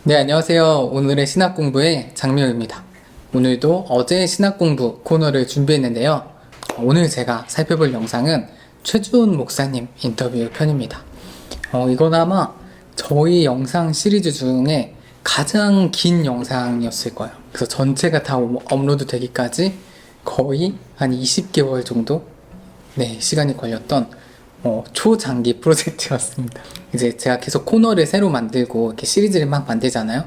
네, 안녕하세요. 오늘의 신학공부의 장명입니다. 오늘도 어제의 신학공부 코너를 준비했는데요. 오늘 제가 살펴볼 영상은 최주훈 목사님 인터뷰 편입니다. 이건 아마 저희 영상 시리즈 중에 가장 긴 영상이었을 거예요. 그래서 전체가 다 업로드 되기까지 거의 한 20개월 정도 시간이 걸렸던 초장기 프로젝트였습니다. 이제 제가 계속 코너를 새로 만들고 이렇게 시리즈를 막 만들잖아요.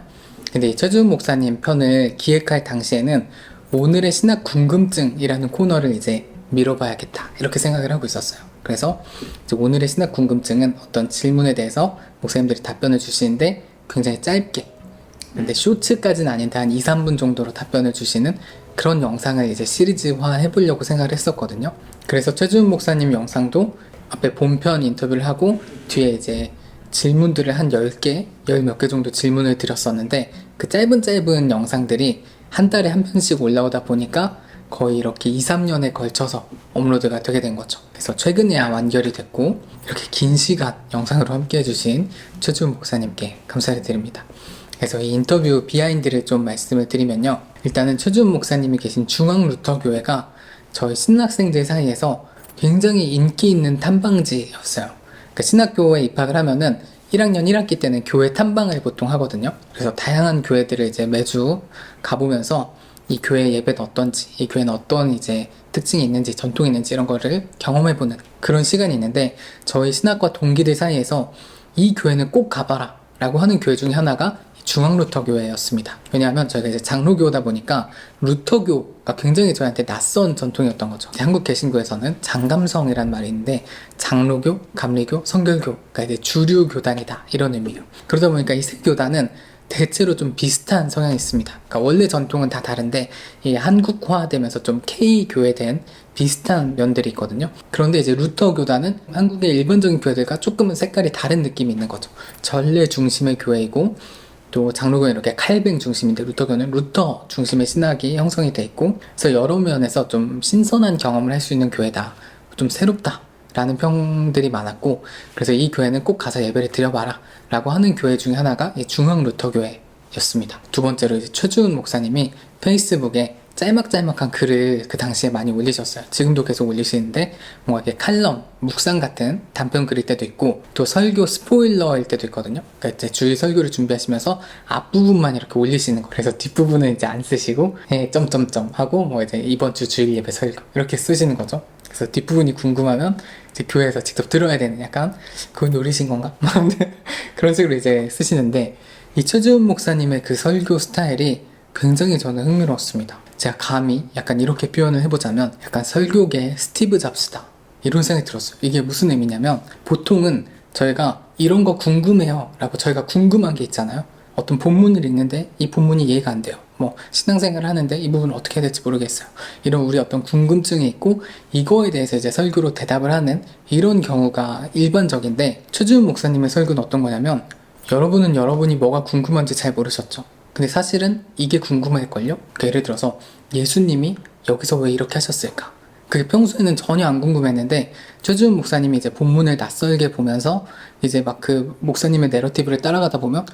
근데 이 최주훈 목사님 편을 기획할 당시에는 오늘의 신학 궁금증이라는 코너를 이제 밀어봐야겠다 이렇게 생각을 하고 있었어요. 그래서 이제 오늘의 신학 궁금증은 어떤 질문에 대해서 목사님들이 답변을 주시는데 굉장히 짧게, 근데 쇼츠까지는 아닌데 한 2, 3분 정도로 답변을 주시는 그런 영상을 이제 시리즈화 해보려고 생각을 했었거든요. 그래서 최주훈 목사님 영상도 앞에 본편 인터뷰를 하고 뒤에 이제 질문들을 한 10개, 10몇 개 정도 질문을 드렸었는데 그 짧은 영상들이 한 달에 한 편씩 올라오다 보니까 거의 이렇게 2, 3년에 걸쳐서 업로드가 되게 된 거죠. 그래서 최근에야 완결이 됐고 이렇게 긴 시간 영상으로 함께 해주신 최주훈 목사님께 감사를 드립니다. 그래서 이 인터뷰 비하인드를 좀 말씀을 드리면요. 일단은 최주훈 목사님이 계신 중앙루터교회가 저희 신학생들 사이에서 굉장히 인기 있는 탐방지였어요. 그러니까 신학교에 입학을 하면은 1학년 1학기 때는 교회 탐방을 보통 하거든요. 그래서 다양한 교회들을 이제 매주 가보면서 이 교회 예배는 어떤지, 이 교회는 어떤 이제 특징이 있는지, 전통이 있는지 이런 거를 경험해보는 그런 시간이 있는데 저희 신학과 동기들 사이에서 이 교회는 꼭 가봐라 라고 하는 교회 중에 하나가 중앙루터 교회였습니다. 왜냐하면 저희가 이제 장로교다 보니까 루터교가 굉장히 저희한테 낯선 전통이었던 거죠. 한국 개신교에서는 장감성이란 말이 있는데 장로교, 감리교, 성결교가 이제 주류 교단이다 이런 의미예요. 그러다 보니까 이 세 교단은 대체로 좀 비슷한 성향이 있습니다. 그러니까 원래 전통은 다 다른데 이 한국화되면서 좀 K교회된 비슷한 면들이 있거든요. 그런데 이제 루터 교단은 한국의 일반적인 교회들과 조금은 색깔이 다른 느낌이 있는 거죠. 전례 중심의 교회이고 또 장로교는 이렇게 칼뱅 중심인데 루터교는 루터 중심의 신학이 형성이 돼 있고 그래서 여러 면에서 좀 신선한 경험을 할 수 있는 교회다, 좀 새롭다 라는 평들이 많았고 그래서 이 교회는 꼭 가서 예배를 드려봐라 라고 하는 교회 중에 하나가 이 중앙 루터교회였습니다. 두 번째로 이제 최주훈 목사님이 페이스북에 짤막짤막한 글을 그 당시에 많이 올리셨어요. 지금도 계속 올리시는데 뭔가 이렇게 칼럼, 묵상 같은 단편 글일 때도 있고 또 설교 스포일러일 때도 있거든요. 그러니까 이제 주일 설교를 준비하시면서 앞부분만 이렇게 올리시는 거. 그래서 뒷부분은 이제 안 쓰시고 점점점 하고 뭐 이제 이번 주 주일 예배 설교 이렇게 쓰시는 거죠. 그래서 뒷부분이 궁금하면 이제 교회에서 직접 들어야 되는 약간 그걸 노리신 건가? 그런 식으로 이제 쓰시는데 이 최주훈 목사님의 그 설교 스타일이 굉장히 저는 흥미로웠습니다. 제가 감히 약간 이렇게 표현을 해보자면 약간 설교계 스티브 잡스다 이런 생각이 들었어요. 이게 무슨 의미냐면 보통은 저희가 이런 거 궁금해요 라고 저희가 궁금한 게 있잖아요. 어떤 본문을 읽는데 이 본문이 이해가 안 돼요. 뭐 신앙생활을 하는데 이 부분을 어떻게 해야 될지 모르겠어요. 이런 우리 어떤 궁금증이 있고 이거에 대해서 이제 설교로 대답을 하는 이런 경우가 일반적인데 최주훈 목사님의 설교는 어떤 거냐면 여러분은 여러분이 뭐가 궁금한지 잘 모르셨죠. 근데 사실은 이게 궁금할걸요? 그러니까 예를 들어서 예수님이 여기서 왜 이렇게 하셨을까? 그게 평소에는 전혀 안 궁금했는데 최주훈 목사님이 이제 본문을 낯설게 보면서 이제 막 그 목사님의 내러티브를 따라가다 보면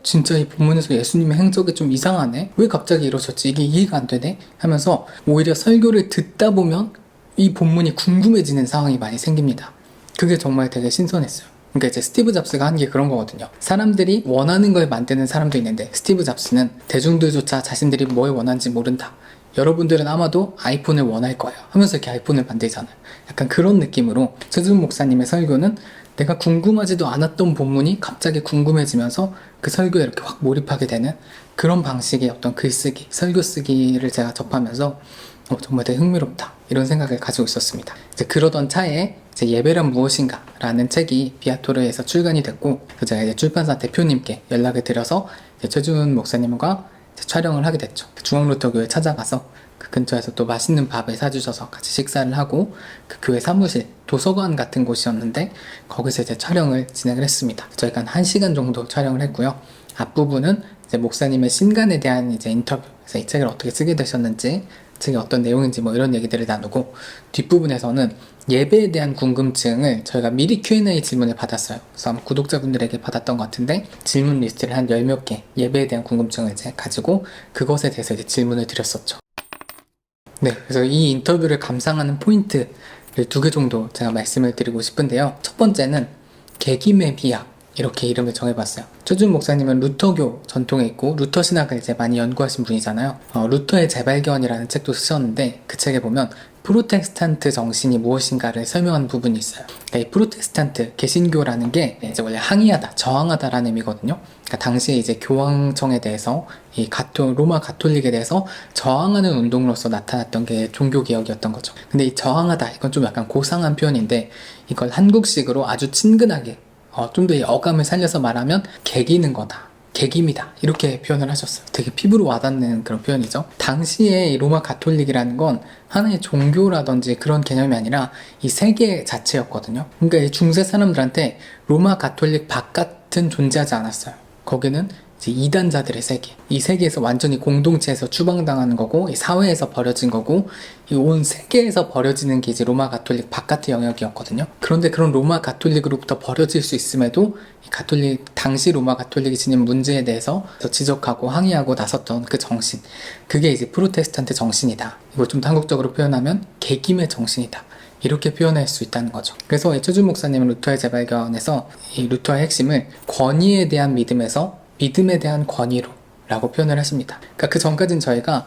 진짜 이 본문에서 예수님의 행적이 좀 이상하네? 왜 갑자기 이러셨지? 이게 이해가 안 되네? 하면서 오히려 설교를 듣다 보면 이 본문이 궁금해지는 상황이 많이 생깁니다. 그게 정말 되게 신선했어요. 그러니까 이제 스티브 잡스가 한 게 그런 거거든요. 사람들이 원하는 걸 만드는 사람도 있는데 스티브 잡스는 대중들조차 자신들이 뭘 원하는지 모른다. 여러분들은 아마도 아이폰을 원할 거예요 하면서 이렇게 아이폰을 만들잖아요. 약간 그런 느낌으로 최주훈 목사님의 설교는 내가 궁금하지도 않았던 본문이 갑자기 궁금해지면서 그 설교에 이렇게 확 몰입하게 되는 그런 방식의 어떤 글쓰기, 설교 쓰기를 제가 접하면서 정말 되게 흥미롭다 이런 생각을 가지고 있었습니다. 이제 그러던 차에 이제 예배란 무엇인가 라는 책이 비아토르에서 출간이 됐고 제가 이제 출판사 대표님께 연락을 드려서 이제 최주훈 목사님과 촬영을 하게 됐죠. 중앙루터교회 찾아가서 그 근처에서 또 맛있는 밥을 사주셔서 같이 식사를 하고 그 교회 사무실, 도서관 같은 곳이었는데 거기서 이제 촬영을 진행을 했습니다. 저희가 한 1시간 정도 촬영을 했고요. 앞부분은 이제 목사님의 신간에 대한 이제 인터뷰, 그래서 이 책을 어떻게 쓰게 되셨는지 책이 어떤 내용인지 뭐 이런 얘기들을 나누고, 뒷부분에서는 예배에 대한 궁금증을 저희가 미리 Q&A 질문을 받았어요. 그래서 아마 구독자분들에게 받았던 것 같은데, 질문 리스트를 한 열 몇 개, 예배에 대한 궁금증을 이제 가지고 그것에 대해서 이제 질문을 드렸었죠. 네, 그래서 이 인터뷰를 감상하는 포인트를 2개 정도 제가 말씀을 드리고 싶은데요. 첫 번째는 계김의 비약, 이렇게 이름을 정해봤어요. 최준 목사님은 루터교 전통에 있고 루터 신학을 이제 많이 연구하신 분이잖아요. 루터의 재발견이라는 책도 쓰셨는데, 그 책에 보면 프로테스탄트 정신이 무엇인가를 설명하는 부분이 있어요. 그러니까 이 프로테스탄트, 개신교라는 게 이제 원래 항의하다, 저항하다라는 의미거든요. 그러니까 당시에 이제 교황청에 대해서, 이 로마 가톨릭에 대해서 저항하는 운동으로서 나타났던 게 종교개혁이었던 거죠. 근데 이 저항하다, 이건 좀 약간 고상한 표현인데, 이걸 한국식으로 아주 친근하게 좀 더 이 어감을 살려서 말하면 개기는 거다, 개김이다, 이렇게 표현을 하셨어요. 되게 피부로 와닿는 그런 표현이죠. 당시에 이 로마 가톨릭이라는 건 하나의 종교라든지 그런 개념이 아니라 이 세계 자체였거든요. 그러니까 이 중세 사람들한테 로마 가톨릭 바깥은 존재하지 않았어요. 거기는 이제 이단자들의 세계, 이 세계에서 완전히 공동체에서 추방당하는 거고, 이 사회에서 버려진 거고, 이 온 세계에서 버려지는 게 이제 로마 가톨릭 바깥의 영역이었거든요. 그런데 그런 로마 가톨릭으로부터 버려질 수 있음에도 이 당시 로마 가톨릭이 지닌 문제에 대해서 지적하고 항의하고 나섰던 그 정신, 그게 이제 프로테스탄트 정신이다. 이걸 좀 더 한국적으로 표현하면 개김의 정신이다, 이렇게 표현할 수 있다는 거죠. 그래서 최준 목사님은 루터의 재발견에서 이 루터의 핵심을 권위에 대한 믿음에서 믿음에 대한 권위로 라고 표현을 하십니다. 그러니까 그 전까지는 저희가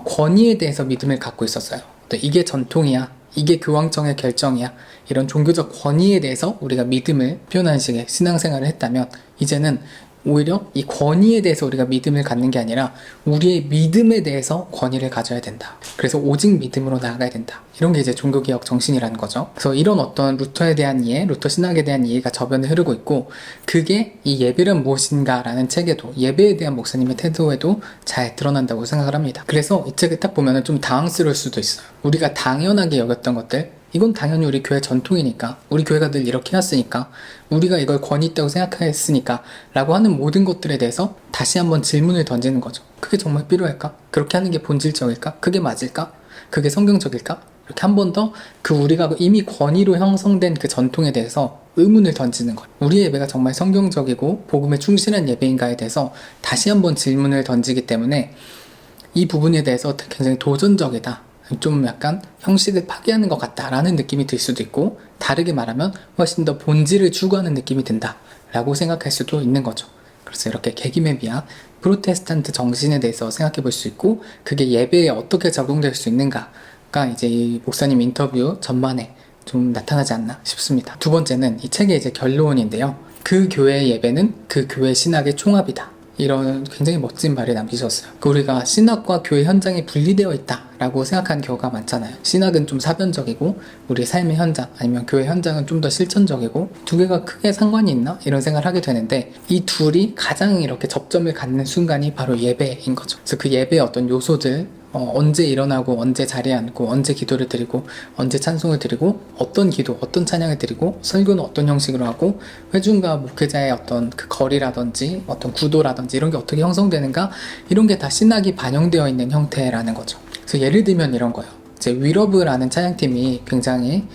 권위에 대해서 믿음을 갖고 있었어요. 또 이게 전통이야, 이게 교황청의 결정이야, 이런 종교적 권위에 대해서 우리가 믿음을 표현하는 식의 신앙생활을 했다면, 이제는 오히려 이 권위에 대해서 우리가 믿음을 갖는 게 아니라 우리의 믿음에 대해서 권위를 가져야 된다. 그래서 오직 믿음으로 나아가야 된다. 이런 게 이제 종교개혁 정신이라는 거죠. 그래서 이런 어떤 루터에 대한 이해, 루터 신학에 대한 이해가 저변에 흐르고 있고, 그게 이 예배란 무엇인가 라는 책에도, 예배에 대한 목사님의 태도에도 잘 드러난다고 생각을 합니다. 그래서 이 책을 딱 보면 좀 당황스러울 수도 있어요. 우리가 당연하게 여겼던 것들, 이건 당연히 우리 교회 전통이니까, 우리 교회가 늘 이렇게 해왔으니까, 우리가 이걸 권위 있다고 생각했으니까 라고 하는 모든 것들에 대해서 다시 한번 질문을 던지는 거죠. 그게 정말 필요할까? 그렇게 하는 게 본질적일까? 그게 맞을까? 그게 성경적일까? 이렇게 한 번 더 그 우리가 이미 권위로 형성된 그 전통에 대해서 의문을 던지는 거예요. 우리의 예배가 정말 성경적이고 복음에 충실한 예배인가에 대해서 다시 한번 질문을 던지기 때문에 이 부분에 대해서 굉장히 도전적이다, 좀 약간 형식을 파괴하는 것 같다라는 느낌이 들 수도 있고, 다르게 말하면 훨씬 더 본질을 추구하는 느낌이 든다 라고 생각할 수도 있는 거죠. 그래서 이렇게 계김의 비약, 프로테스탄트 정신에 대해서 생각해 볼 수 있고, 그게 예배에 어떻게 적용될 수 있는가가 이제 이 목사님 인터뷰 전반에 좀 나타나지 않나 싶습니다. 두 번째는 이 책의 이제 결론인데요. 그 교회의 예배는 그 교회 신학의 총합이다, 이런 굉장히 멋진 말을 남기셨어요. 우리가 신학과 교회 현장이 분리되어 있다라고 생각하는 경우가 많잖아요. 신학은 좀 사변적이고 우리 삶의 현장, 아니면 교회 현장은 좀 더 실천적이고, 두 개가 크게 상관이 있나? 이런 생각을 하게 되는데, 이 둘이 가장 이렇게 접점을 갖는 순간이 바로 예배인 거죠. 그래서 그 예배의 어떤 요소들, 언제 일어나고, 언제 자리에 앉고, 언제 기도를 드리고, 언제 찬송을 드리고, 어떤 기도, 어떤 찬양을 드리고, 설교는 어떤 형식으로 하고, 회중과 목회자의 어떤 그 거리라든지 어떤 구도라든지 이런 게 어떻게 형성되는가, 이런 게 다 신학이 반영되어 있는 형태라는 거죠. 그래서 예를 들면 이런 거예요. 이제 위러브라는 찬양팀이 굉장히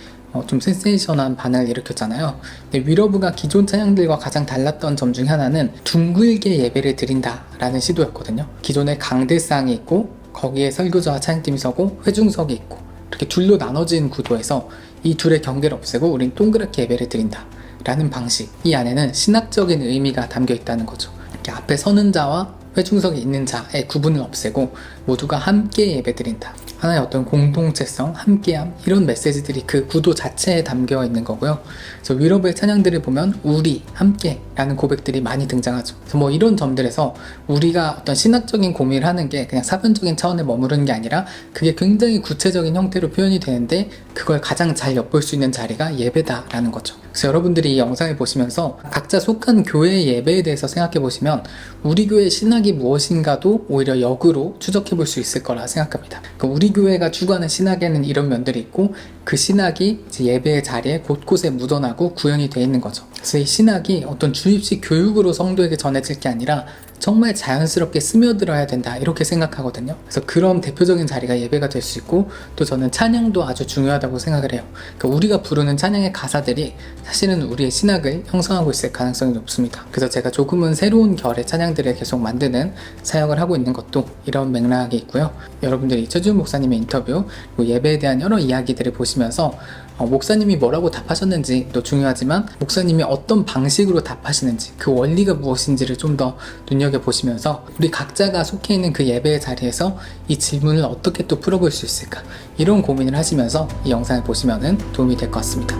좀 센세이션한 반응을 일으켰잖아요. 근데 위러브가 기존 찬양들과 가장 달랐던 점 중에 하나는 둥글게 예배를 드린다라는 시도였거든요. 기존에 강대상이 있고, 거기에 설교자와 찬양팀이 서고 회중석이 있고, 이렇게 둘로 나눠진 구도에서 이 둘의 경계를 없애고 우린 동그랗게 예배를 드린다 라는 방식, 이 안에는 신학적인 의미가 담겨 있다는 거죠. 이렇게 앞에 서는 자와 회중석에 있는 자의 구분을 없애고 모두가 함께 예배 드린다, 하나의 어떤 공동체성, 함께함, 이런 메시지들이 그 구도 자체에 담겨 있는 거고요. 그래서 위러브의 찬양들을 보면 우리, 함께 라는 고백들이 많이 등장하죠. 그래서 뭐 이런 점들에서 우리가 어떤 신학적인 고민을 하는 게 그냥 사변적인 차원에 머무르는 게 아니라 그게 굉장히 구체적인 형태로 표현이 되는데, 그걸 가장 잘 엿볼 수 있는 자리가 예배다라는 거죠. 그래서 여러분들이 이 영상을 보시면서 각자 속한 교회의 예배에 대해서 생각해 보시면 우리 교회의 신학이 무엇인가도 오히려 역으로 추적해 볼 수 있을 거라 생각합니다. 그러니까 우리 우리 교회가 추구하는 신학에는 이런 면들이 있고 그 신학이 이제 예배의 자리에 곳곳에 묻어나고 구현이 되어 있는 거죠. 그래서 이 신학이 어떤 주입식 교육으로 성도에게 전해질 게 아니라 정말 자연스럽게 스며들어야 된다 이렇게 생각하거든요. 그래서 그런 대표적인 자리가 예배가 될 수 있고 또 저는 찬양도 아주 중요하다고 생각을 해요. 그러니까 우리가 부르는 찬양의 가사들이 사실은 우리의 신학을 형성하고 있을 가능성이 높습니다. 그래서 제가 조금은 새로운 결의 찬양들을 계속 만드는 사역을 하고 있는 것도 이런 맥락이 있고요. 여러분들이 최준 목사님의 인터뷰 그리고 예배에 대한 여러 이야기들을 보시면서 목사님이 뭐라고 답하셨는지도 중요하지만 목사님이 어떤 방식으로 답하시는지 그 원리가 무엇인지를 좀 더 눈여겨보시면서 우리 각자가 속해 있는 그 예배의 자리에서 이 질문을 어떻게 또 풀어볼 수 있을까 이런 고민을 하시면서 이 영상을 보시면 도움이 될 것 같습니다.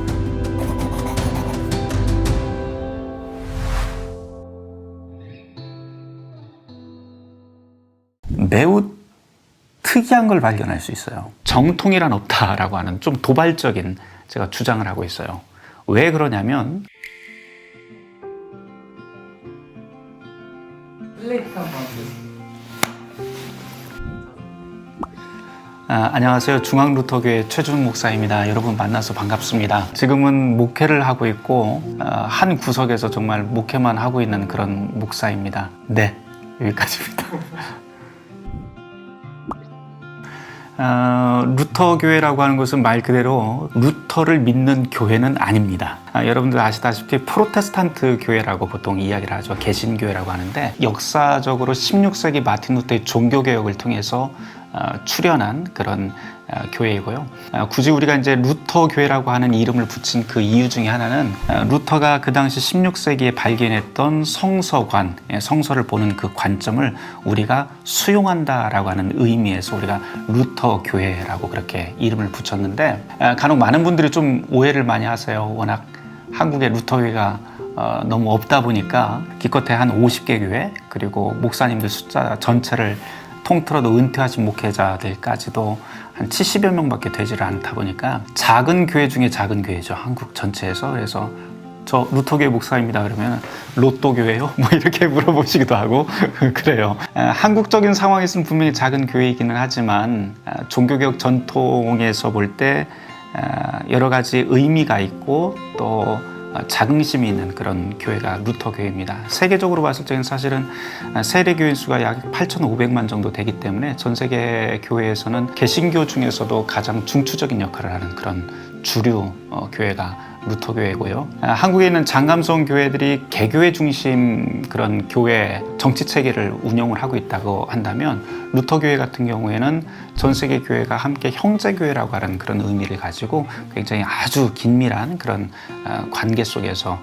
매우 특이한 걸 발견할 수 있어요. 정통이란 없다라고 하는 좀 도발적인 제가 주장을 하고 있어요. 왜 그러냐면 안녕하세요. 중앙루터교회 최준 목사입니다. 여러분 만나서 반갑습니다. 지금은 목회를 하고 있고 한 구석에서 정말 목회만 하고 있는 그런 목사입니다. 네, 여기까지입니다. 루터교회라고 하는 것은 말 그대로 루터를 믿는 교회는 아닙니다. 여러분들 아시다시피 프로테스탄트 교회라고 보통 이야기를 하죠. 개신교회라고 하는데 역사적으로 16세기 마틴 루터의 종교개혁을 통해서 출현한 그런 교회이고요. 굳이 우리가 이제 루터 교회라고 하는 이름을 붙인 그 이유 중에 하나는 루터가 그 당시 16세기에 발견했던 성서관, 성서를 보는 그 관점을 우리가 수용한다라고 하는 의미에서 우리가 루터 교회라고 그렇게 이름을 붙였는데 간혹 많은 분들이 좀 오해를 많이 하세요. 워낙 한국에 루터 교회가 너무 없다 보니까 기껏해 한 50개 교회 그리고 목사님들 숫자 전체를 통틀어도 은퇴하신 목회자들까지도 한 70여 명밖에 되지를 않다 보니까 작은 교회 중에 작은 교회죠. 한국 전체에서. 그래서 저 루터교회 목사입니다 그러면 로또 교회요? 뭐 이렇게 물어보시기도 하고 그래요. 한국적인 상황에서는 분명히 작은 교회이기는 하지만 종교개혁 전통에서 볼 때 여러 가지 의미가 있고 또 자긍심이 있는 그런 교회가 루터 교회입니다. 세계적으로 봤을 때는 사실은 세례 교인 수가 약 8,500만 정도 되기 때문에 전 세계 교회에서는 개신교 중에서도 가장 중추적인 역할을 하는 그런 주류 교회가 루터 교회고요. 한국에 있는 장감성 교회들이 개교회 중심 그런 교회 정치 체계를 운영을 하고 있다고 한다면 루터 교회 같은 경우에는 전 세계 교회가 함께 형제 교회라고 하는 그런 의미를 가지고 굉장히 아주 긴밀한 그런 관계 속에서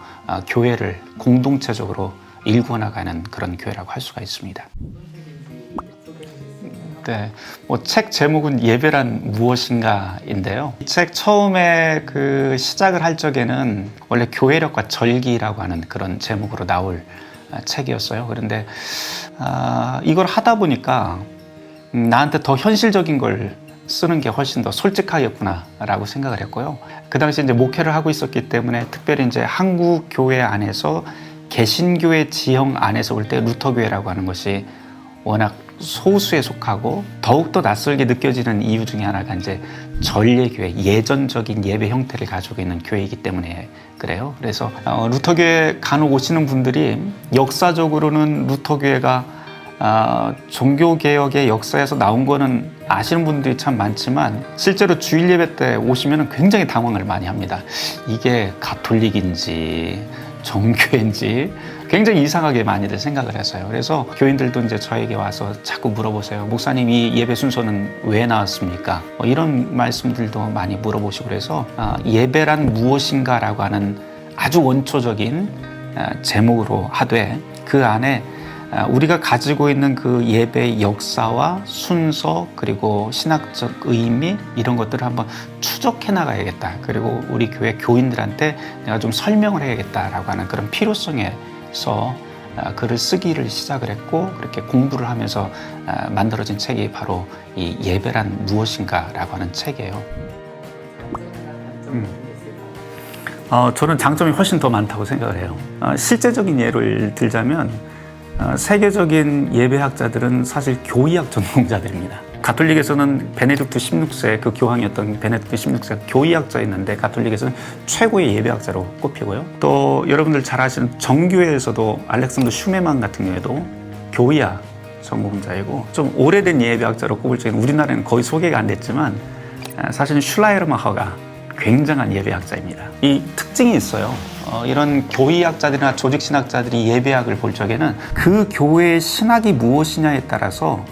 교회를 공동체적으로 일구어나가는 그런 교회라고 할 수가 있습니다. 네, 책 제목은 예배란 무엇인가인데요. 이 책 처음에 그 시작을 할 적에는 원래 교회력과 절기라고 하는 그런 제목으로 나올 책이었어요. 그런데 이걸 하다 보니까 나한테 더 현실적인 걸 쓰는 게 훨씬 더 솔직하겠구나라고 생각을 했고요. 그 당시 이제 목회를 하고 있었기 때문에 특별히 이제 한국 교회 안에서 개신교회 지형 안에서 볼 때 루터 교회라고 하는 것이 워낙 소수에 속하고 더욱더 낯설게 느껴지는 이유 중에 하나가 이제 전례교회, 예전적인 예배 형태를 가지고 있는 교회이기 때문에 그래요. 그래서 루터교회 간혹 오시는 분들이 역사적으로는 루터교회가 종교개혁의 역사에서 나온 거는 아시는 분들이 참 많지만 실제로 주일 예배 때 오시면 굉장히 당황을 많이 합니다. 이게 가톨릭인지 정교회인지 굉장히 이상하게 많이들 생각을 했어요. 그래서 교인들도 이제 저에게 와서 자꾸 물어보세요. 목사님 이 예배 순서는 왜 나왔습니까? 이런 말씀들도 많이 물어보시고 그래서 예배란 무엇인가라고 하는 아주 원초적인 제목으로 하되 그 안에 우리가 가지고 있는 그 예배의 역사와 순서 그리고 신학적 의미 이런 것들을 한번 추적해 나가야겠다. 그리고 우리 교회 교인들한테 내가 좀 설명을 해야겠다라고 하는 그런 필요성에서 글을 쓰기를 시작을 했고 그렇게 공부를 하면서 만들어진 책이 바로 이 예배란 무엇인가라고 하는 책이에요. 저는 장점이 훨씬 더 많다고 생각을 해요. 실제적인 예를 들자면 세계적인 예배학자들은 사실 교의학 전공자들입니다. 가톨릭에서는 베네딕토 16세 그 교황이었던 베네딕토 16세가 교의학자였는데 가톨릭에서는 최고의 예배학자로 꼽히고요. 또 여러분들 잘 아시는 정교회에서도 알렉산더 슈메만 같은 경우에도 교의학 전공자이고 좀 오래된 예배학자로 꼽을 적에는 우리나라에는 거의 소개가 안 됐지만 사실은 슐라이르마허가 굉장한 예배학자입니다. 이 특징이 있어요. 이런 교의학자들이나 조직신학자들이 예배학을 볼 적에는 그 교회의 신학이 무엇이냐에 따라서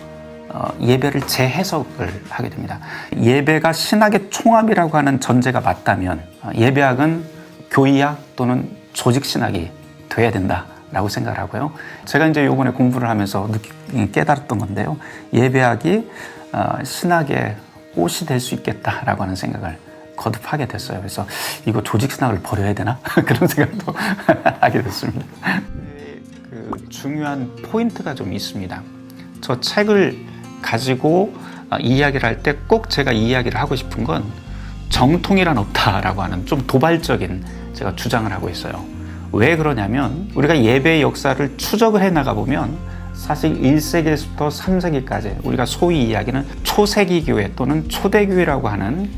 예배를 재해석을 하게 됩니다. 예배가 신학의 총합이라고 하는 전제가 맞다면 예배학은 교의학 또는 조직신학이 돼야 된다라고 생각을 하고요. 제가 이제 요번에 공부를 하면서 깨달았던 건데요. 예배학이 신학의 꽃이 될 수 있겠다라고 하는 생각을 거듭하게 됐어요. 그래서 이거 조직신학을 버려야 되나? 그런 생각도 하게 됐습니다. 그 중요한 포인트가 좀 있습니다. 저 책을 가지고 이야기를 할 때 꼭 제가 이야기를 하고 싶은 건 정통이란 없다라고 하는 좀 도발적인 제가 주장을 하고 있어요. 왜 그러냐면 우리가 예배의 역사를 추적을 해 나가 보면 사실 1세기에서부터 3세기까지 우리가 소위 이야기는 초세기 교회 또는 초대교회라고 하는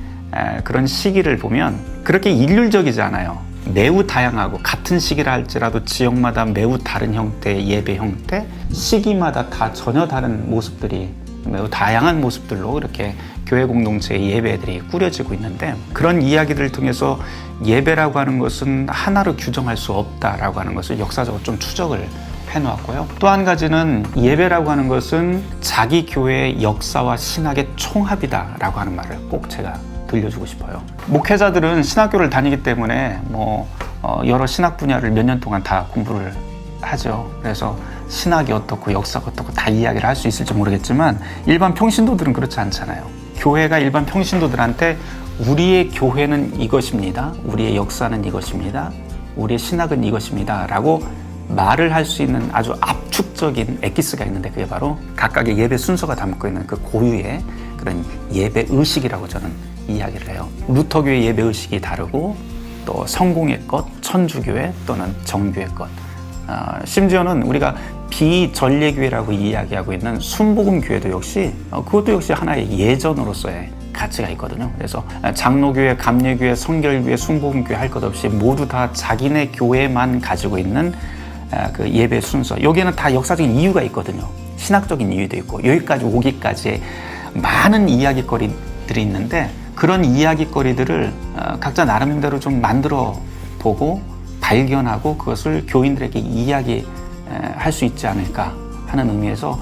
그런 시기를 보면 그렇게 일률적이지 않아요. 매우 다양하고 같은 시기라 할지라도 지역마다 매우 다른 형태의 예배 형태, 시기마다 다 전혀 다른 모습들이 매우 다양한 모습들로 이렇게 교회 공동체의 예배들이 꾸려지고 있는데 그런 이야기들을 통해서 예배라고 하는 것은 하나로 규정할 수 없다라고 하는 것을 역사적으로 좀 추적을 해놓았고요. 또 한 가지는 예배라고 하는 것은 자기 교회의 역사와 신학의 총합이다라고 하는 말을 꼭 제가 들려주고 싶어요. 목회자들은 신학교를 다니기 때문에 여러 신학 분야를 몇 년 동안 다 공부를 하죠. 그래서 신학이 어떻고 역사가 어떻고 다 이야기를 할 수 있을지 모르겠지만 일반 평신도들은 그렇지 않잖아요. 교회가 일반 평신도들한테 우리의 교회는 이것입니다. 우리의 역사는 이것입니다. 우리의 신학은 이것입니다. 라고 말을 할 수 있는 아주 압축적인 엑기스가 있는데 그게 바로 각각의 예배 순서가 담고 있는 그 고유의 그런 예배 의식이라고 저는 이야기를 해요. 루터교의 예배 의식이 다르고 또 성공의 것, 천주교회 또는 정교회 것, 심지어는 우리가 비전례교회라고 이야기하고 있는 순복음교회도 역시 그것도 역시 하나의 예전으로서의 가치가 있거든요. 그래서 장로교회, 감례교회, 성결교회, 순복음교회 할 것 없이 모두 다 자기네 교회만 가지고 있는 그 예배 순서. 여기에는 다 역사적인 이유가 있거든요. 신학적인 이유도 있고 여기까지 오기까지의 많은 이야기거리들이 있는데 그런 이야기거리들을 각자 나름대로 좀 만들어 보고 발견하고 그것을 교인들에게 이야기할 수 있지 않을까 하는 의미에서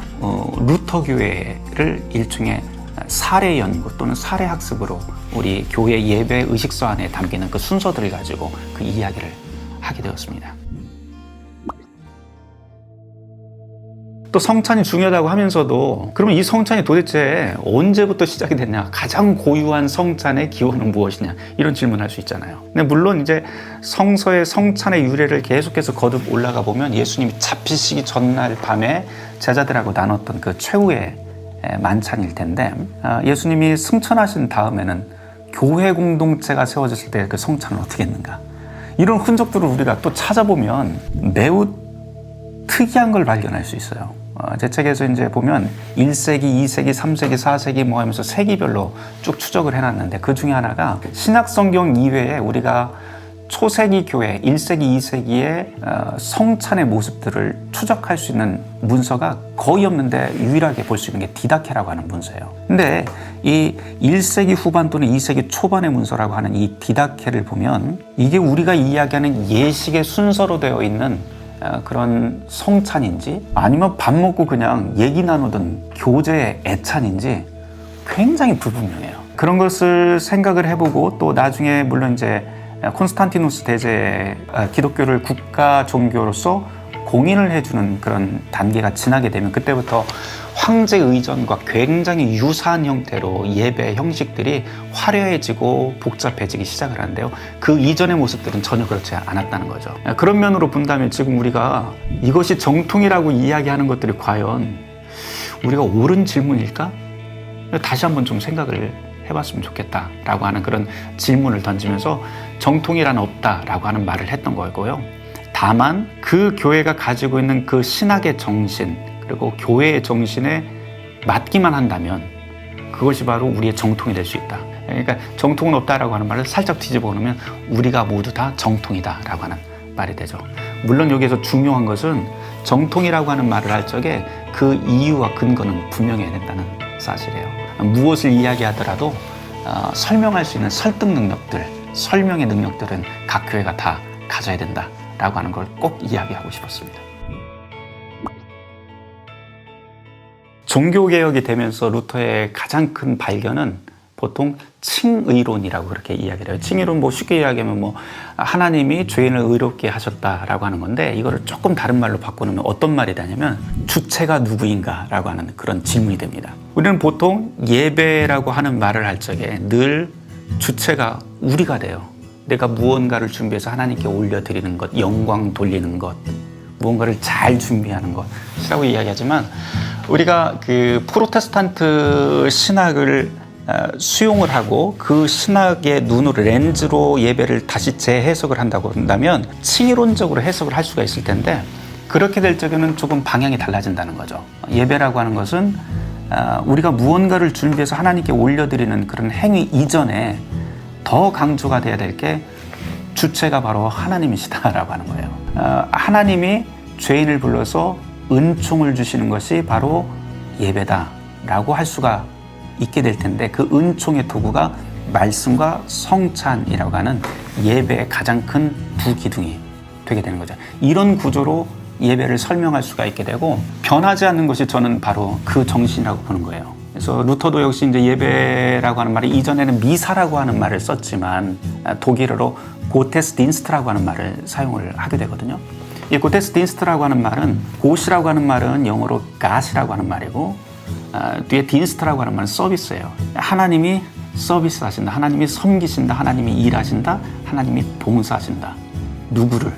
루터 교회를 일종의 사례 연구 또는 사례 학습으로 우리 교회 예배 의식서 안에 담기는 그 순서들을 가지고 그 이야기를 하게 되었습니다. 또 성찬이 중요하다고 하면서도 그러면 이 성찬이 도대체 언제부터 시작이 됐냐? 가장 고유한 성찬의 기원은 무엇이냐? 이런 질문을 할 수 있잖아요. 근데 물론 이제 성서의 성찬의 유래를 계속해서 거듭 올라가 보면 예수님이 잡히시기 전날 밤에 제자들하고 나눴던 그 최후의 만찬일 텐데 예수님이 승천하신 다음에는 교회 공동체가 세워졌을 때 그 성찬은 어떻게 했는가? 이런 흔적들을 우리가 또 찾아보면 매우 특이한 걸 발견할 수 있어요. 제 책에서 이제 보면 1세기, 2세기, 3세기, 4세기 뭐 하면서 세기별로 쭉 추적을 해놨는데 그 중에 하나가 신약성경 이외에 우리가 초세기 교회, 1세기, 2세기의 성찬의 모습들을 추적할 수 있는 문서가 거의 없는데 유일하게 볼 수 있는 게 디다케라고 하는 문서예요. 근데 이 1세기 후반 또는 2세기 초반의 문서라고 하는 이 디다케를 보면 이게 우리가 이야기하는 예식의 순서로 되어 있는 그런 성찬인지 아니면 밥 먹고 그냥 얘기 나누던 교제의 애찬인지 굉장히 불분명해요. 그런 것을 생각을 해보고 또 나중에 물론 이제 콘스탄티누스 대제의 기독교를 국가 종교로서 공인을 해주는 그런 단계가 지나게 되면 그때부터 황제 의전과 굉장히 유사한 형태로 예배 형식들이 화려해지고 복잡해지기 시작을 하는데요. 그 이전의 모습들은 전혀 그렇지 않았다는 거죠. 그런 면으로 본다면 지금 우리가 이것이 정통이라고 이야기하는 것들이 과연 우리가 옳은 질문일까? 다시 한번 좀 생각을 해봤으면 좋겠다라고 하는 그런 질문을 던지면서 정통이란 없다라고 하는 말을 했던 거고요. 다만 그 교회가 가지고 있는 그 신학의 정신 그리고 교회의 정신에 맞기만 한다면 그것이 바로 우리의 정통이 될 수 있다. 그러니까 정통은 없다라고 하는 말을 살짝 뒤집어 놓으면 우리가 모두 다 정통이다라고 하는 말이 되죠. 물론 여기에서 중요한 것은 정통이라고 하는 말을 할 적에 그 이유와 근거는 분명해야 된다는 사실이에요. 무엇을 이야기하더라도 설명할 수 있는 설득 능력들, 설명의 능력들은 각 교회가 다 가져야 된다라고 하는 걸 꼭 이야기하고 싶었습니다. 종교개혁이 되면서 루터의 가장 큰 발견은 보통 칭의론이라고 그렇게 이야기를 해요. 칭의론 쉽게 이야기하면 하나님이 죄인을 의롭게 하셨다라고 하는 건데, 이거를 조금 다른 말로 바꾸면 어떤 말이 되냐면 주체가 누구인가라고 하는 그런 질문이 됩니다. 우리는 보통 예배라고 하는 말을 할 적에 늘 주체가 우리가 돼요. 내가 무언가를 준비해서 하나님께 올려드리는 것, 영광 돌리는 것, 무언가를 잘 준비하는 것이라고 이야기하지만, 우리가 그 프로테스탄트 신학을 수용을 하고 그 신학의 눈으로 렌즈로 예배를 다시 재해석을 한다고 한다면 칭의론적으로 해석을 할 수가 있을 텐데, 그렇게 될 적에는 조금 방향이 달라진다는 거죠. 예배라고 하는 것은 우리가 무언가를 준비해서 하나님께 올려드리는 그런 행위 이전에 더 강조가 돼야 될 게 주체가 바로 하나님이시다라고 하는 거예요. 하나님이 죄인을 불러서 은총을 주시는 것이 바로 예배다라고 할 수가 있게 될 텐데, 그 은총의 도구가 말씀과 성찬이라고 하는 예배의 가장 큰 두 기둥이 되게 되는 거죠. 이런 구조로 예배를 설명할 수가 있게 되고, 변하지 않는 것이 저는 바로 그 정신이라고 보는 거예요. 그래서 루터도 역시 이제 예배라고 하는 말이, 이전에는 미사라고 하는 말을 썼지만 독일어로 고테스딘스트라고 하는 말을 사용을 하게 되거든요. 이 고테스딘스트라고 하는 말은, 고시라고 하는 말은 영어로 갓이라고 하는 말이고, 뒤에 딘스트라고 하는 말은 서비스예요. 하나님이 서비스 하신다, 하나님이 섬기신다, 하나님이 일하신다, 하나님이 봉사하신다. 누구를?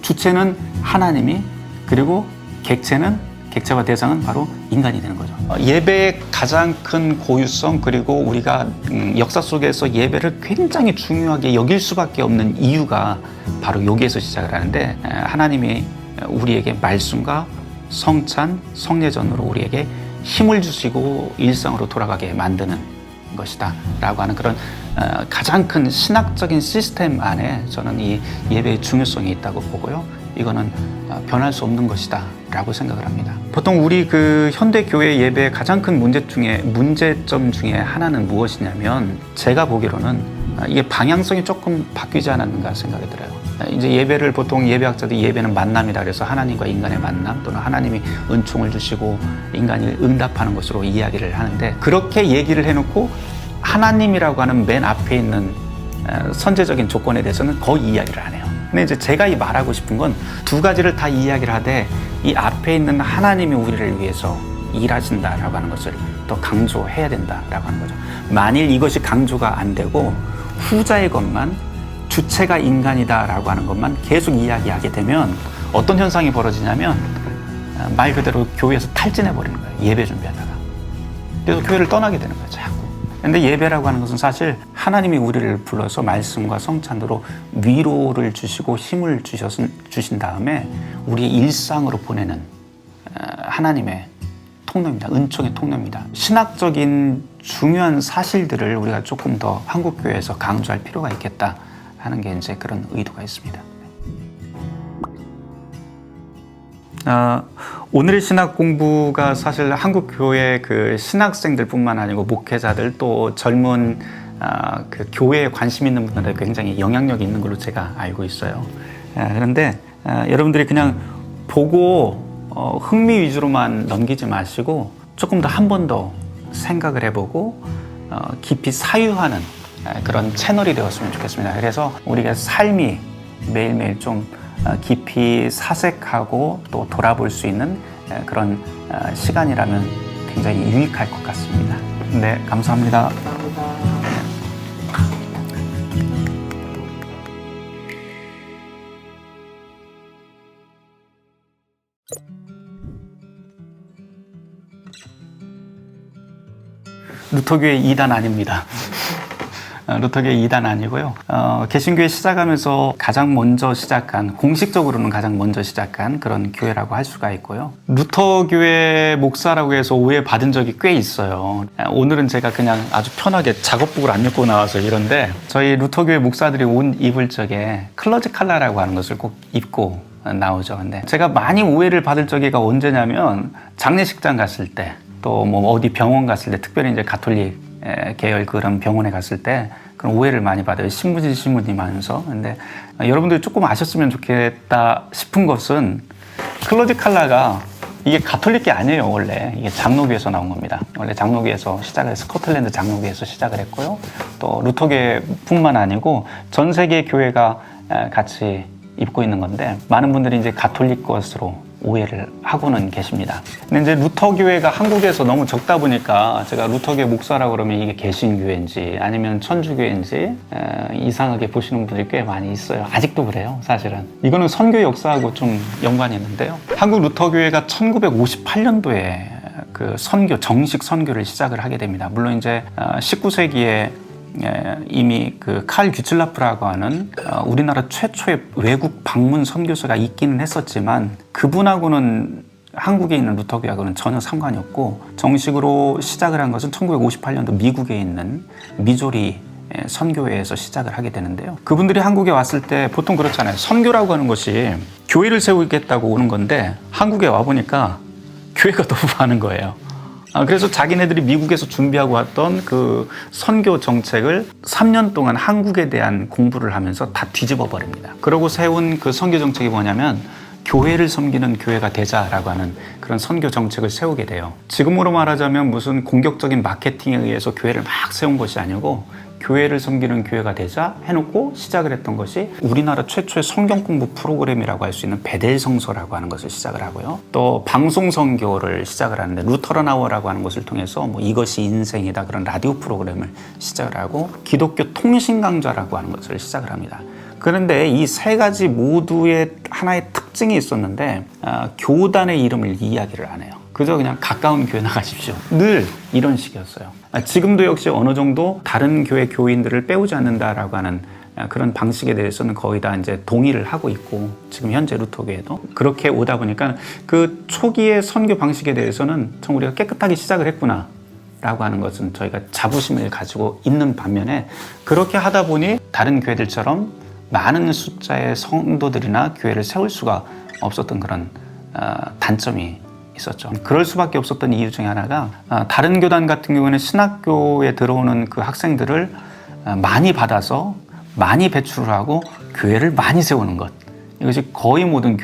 주체는 하나님이, 그리고 객체와 대상은 바로 인간이 되는 거죠. 예배의 가장 큰 고유성, 그리고 우리가 역사 속에서 예배를 굉장히 중요하게 여길 수밖에 없는 이유가 바로 여기에서 시작을 하는데, 하나님이 우리에게 말씀과 성찬, 성례전으로 우리에게 힘을 주시고 일상으로 돌아가게 만드는 것이다 라고 하는 그런 가장 큰 신학적인 시스템 안에 저는 이 예배의 중요성이 있다고 보고요. 이거는 변할 수 없는 것이다 라고 생각을 합니다. 보통 우리 그 현대 교회 예배의 가장 큰 문제점 중에 하나는 무엇이냐면, 제가 보기로는 이게 방향성이 조금 바뀌지 않았는가 생각이 들어요. 이제 예배를 보통 예배학자들이 예배는 만남이다 그래서 하나님과 인간의 만남, 또는 하나님이 은총을 주시고 인간이 응답하는 것으로 이야기를 하는데, 그렇게 얘기를 해놓고 하나님이라고 하는 맨 앞에 있는 선제적인 조건에 대해서는 거의 이야기를 안 해요. 근데 이제 제가 이 말하고 싶은 건 두 가지를 다 이야기를 하되, 이 앞에 있는 하나님이 우리를 위해서 일하신다라고 하는 것을 더 강조해야 된다라고 하는 거죠. 만일 이것이 강조가 안 되고 후자의 것만, 주체가 인간이다라고 하는 것만 계속 이야기하게 되면 어떤 현상이 벌어지냐면, 말 그대로 교회에서 탈진해버리는 거예요. 예배 준비하다가. 그래서 교회를 떠나게 되는 거예요, 자꾸. 근데 예배라고 하는 것은 사실 하나님이 우리를 불러서 말씀과 성찬으로 위로를 주시고 힘을 주신 다음에 우리의 일상으로 보내는 하나님의 통로입니다. 은총의 통로입니다. 신학적인 중요한 사실들을 우리가 조금 더 한국교회에서 강조할 필요가 있겠다 하는 게 이제 그런 의도가 있습니다. 오늘의 신학 공부가 사실 한국 교회 그 신학생들뿐만 아니고 목회자들, 또 젊은 그 교회에 관심 있는 분들에 굉장히 영향력이 있는 걸로 제가 알고 있어요. 그런데 여러분들이 그냥 보고 흥미 위주로만 넘기지 마시고 조금 더 한 번 더 생각을 해보고 깊이 사유하는 그런 채널이 되었으면 좋겠습니다. 그래서 우리가 삶이 매일매일 좀 깊이 사색하고 또 돌아볼 수 있는 그런 시간이라면 굉장히 유익할 것 같습니다. 네, 감사합니다. 루터교회 2단 아닙니다. 루터교회 2단 아니고요. 개신교회 시작하면서 가장 먼저 시작한, 공식적으로는 가장 먼저 시작한 그런 교회라고 할 수가 있고요. 루터교회 목사라고 해서 오해받은 적이 꽤 있어요. 오늘은 제가 그냥 아주 편하게 작업복을 안 입고 나와서 이런데, 저희 루터교회 목사들이 옷 입을 적에 클러지 칼라라고 하는 것을 꼭 입고 나오죠. 근데 제가 많이 오해를 받을 적이가 언제냐면, 장례식장 갔을 때, 또 뭐 어디 병원 갔을 때, 특별히 이제 가톨릭 계열 그런 병원에 갔을 때 그런 오해를 많이 받아요. 신부님 하면서. 근데 여러분들이 조금 아셨으면 좋겠다 싶은 것은, 클러지 칼라가 이게 가톨릭이 아니에요. 원래 이게 장로교에서 나온 겁니다. 원래 장로교에서 시작을 해서, 스코틀랜드 장로교에서 시작을 했고요. 또 루터교뿐만 아니고 전 세계 교회가 같이 입고 있는 건데, 많은 분들이 이제 가톨릭 것으로 오해를 하고는 계십니다. 근데 이제 루터교회가 한국에서 너무 적다 보니까, 제가 루터교회 목사라고 그러면 이게 개신교회인지 아니면 천주교회인지 이상하게 보시는 분들이 꽤 많이 있어요. 아직도 그래요, 사실은. 이거는 선교 역사하고 좀 연관이 있는데요. 한국 루터교회가 1958년도에 그 정식 선교를 시작을 하게 됩니다. 물론 이제 19세기에 이미 그 칼 규틀라프라고 하는 우리나라 최초의 외국 방문 선교사가 있기는 했었지만, 그분하고는 한국에 있는 루터교하고는 전혀 상관이 없고, 정식으로 시작을 한 것은 1958년도 미국에 있는 미조리 선교회에서 시작을 하게 되는데요. 그분들이 한국에 왔을 때 보통 그렇잖아요. 선교라고 하는 것이 교회를 세우겠다고 오는 건데, 한국에 와보니까 교회가 너무 많은 거예요. 그래서 자기네들이 미국에서 준비하고 왔던 그 선교 정책을 3년 동안 한국에 대한 공부를 하면서 다 뒤집어 버립니다. 그러고 세운 그 선교 정책이 뭐냐면, 교회를 섬기는 교회가 되자라고 하는 그런 선교 정책을 세우게 돼요. 지금으로 말하자면 무슨 공격적인 마케팅에 의해서 교회를 막 세운 것이 아니고, 교회를 섬기는 교회가 되자 해놓고 시작을 했던 것이 우리나라 최초의 성경 공부 프로그램이라고 할 수 있는 베델 성서라고 하는 것을 시작을 하고요. 또 방송 선교를 시작을 하는데, 루터런 아워라고 하는 것을 통해서 뭐 이것이 인생이다 그런 라디오 프로그램을 시작을 하고, 기독교 통신 강좌라고 하는 것을 시작을 합니다. 그런데 이 세 가지 모두의 하나의 특징이 있었는데, 교단의 이름을 이야기를 안 해요. 그저 그냥 가까운 교회 나가십시오, 늘 이런 식이었어요. 지금도 역시 어느 정도 다른 교회 교인들을 빼오지 않는다라고 하는 그런 방식에 대해서는 거의 다 이제 동의를 하고 있고, 지금 현재 루터교회도 그렇게 오다 보니까 그 초기의 선교 방식에 대해서는 참 우리가 깨끗하게 시작을 했구나 라고 하는 것은 저희가 자부심을 가지고 있는 반면에, 그렇게 하다 보니 다른 교회들처럼 많은 숫자의 성도들이나 교회를 세울 수가 없었던 그런 단점이 있었죠. 그럴 수밖에 없었던 이유 중에 하나가, 다른 교단 같은 경우에는 신학교에 들어오는 그 학생들을 많이 받아서 많이 배출을 하고 교회를 많이 세우는 것, 이것이 거의 모든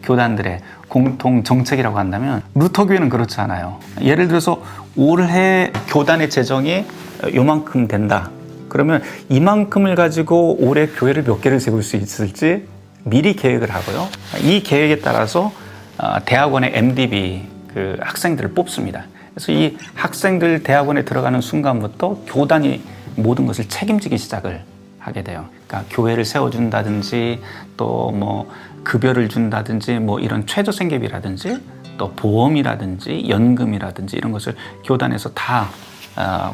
교단들의 공통 정책이라고 한다면, 루터교회는 그렇지 않아요. 예를 들어서 올해 교단의 재정이 요만큼 된다 그러면 이만큼을 가지고 올해 교회를 몇 개를 세울 수 있을지 미리 계획을 하고요. 이 계획에 따라서 대학원의 MDB 그 학생들을 뽑습니다. 그래서 이 학생들 대학원에 들어가는 순간부터 교단이 모든 것을 책임지기 시작을 하게 돼요. 그러니까 교회를 세워준다든지, 또 뭐 급여를 준다든지, 뭐 이런 최저생계비라든지, 또 보험이라든지 연금이라든지 이런 것을 교단에서 다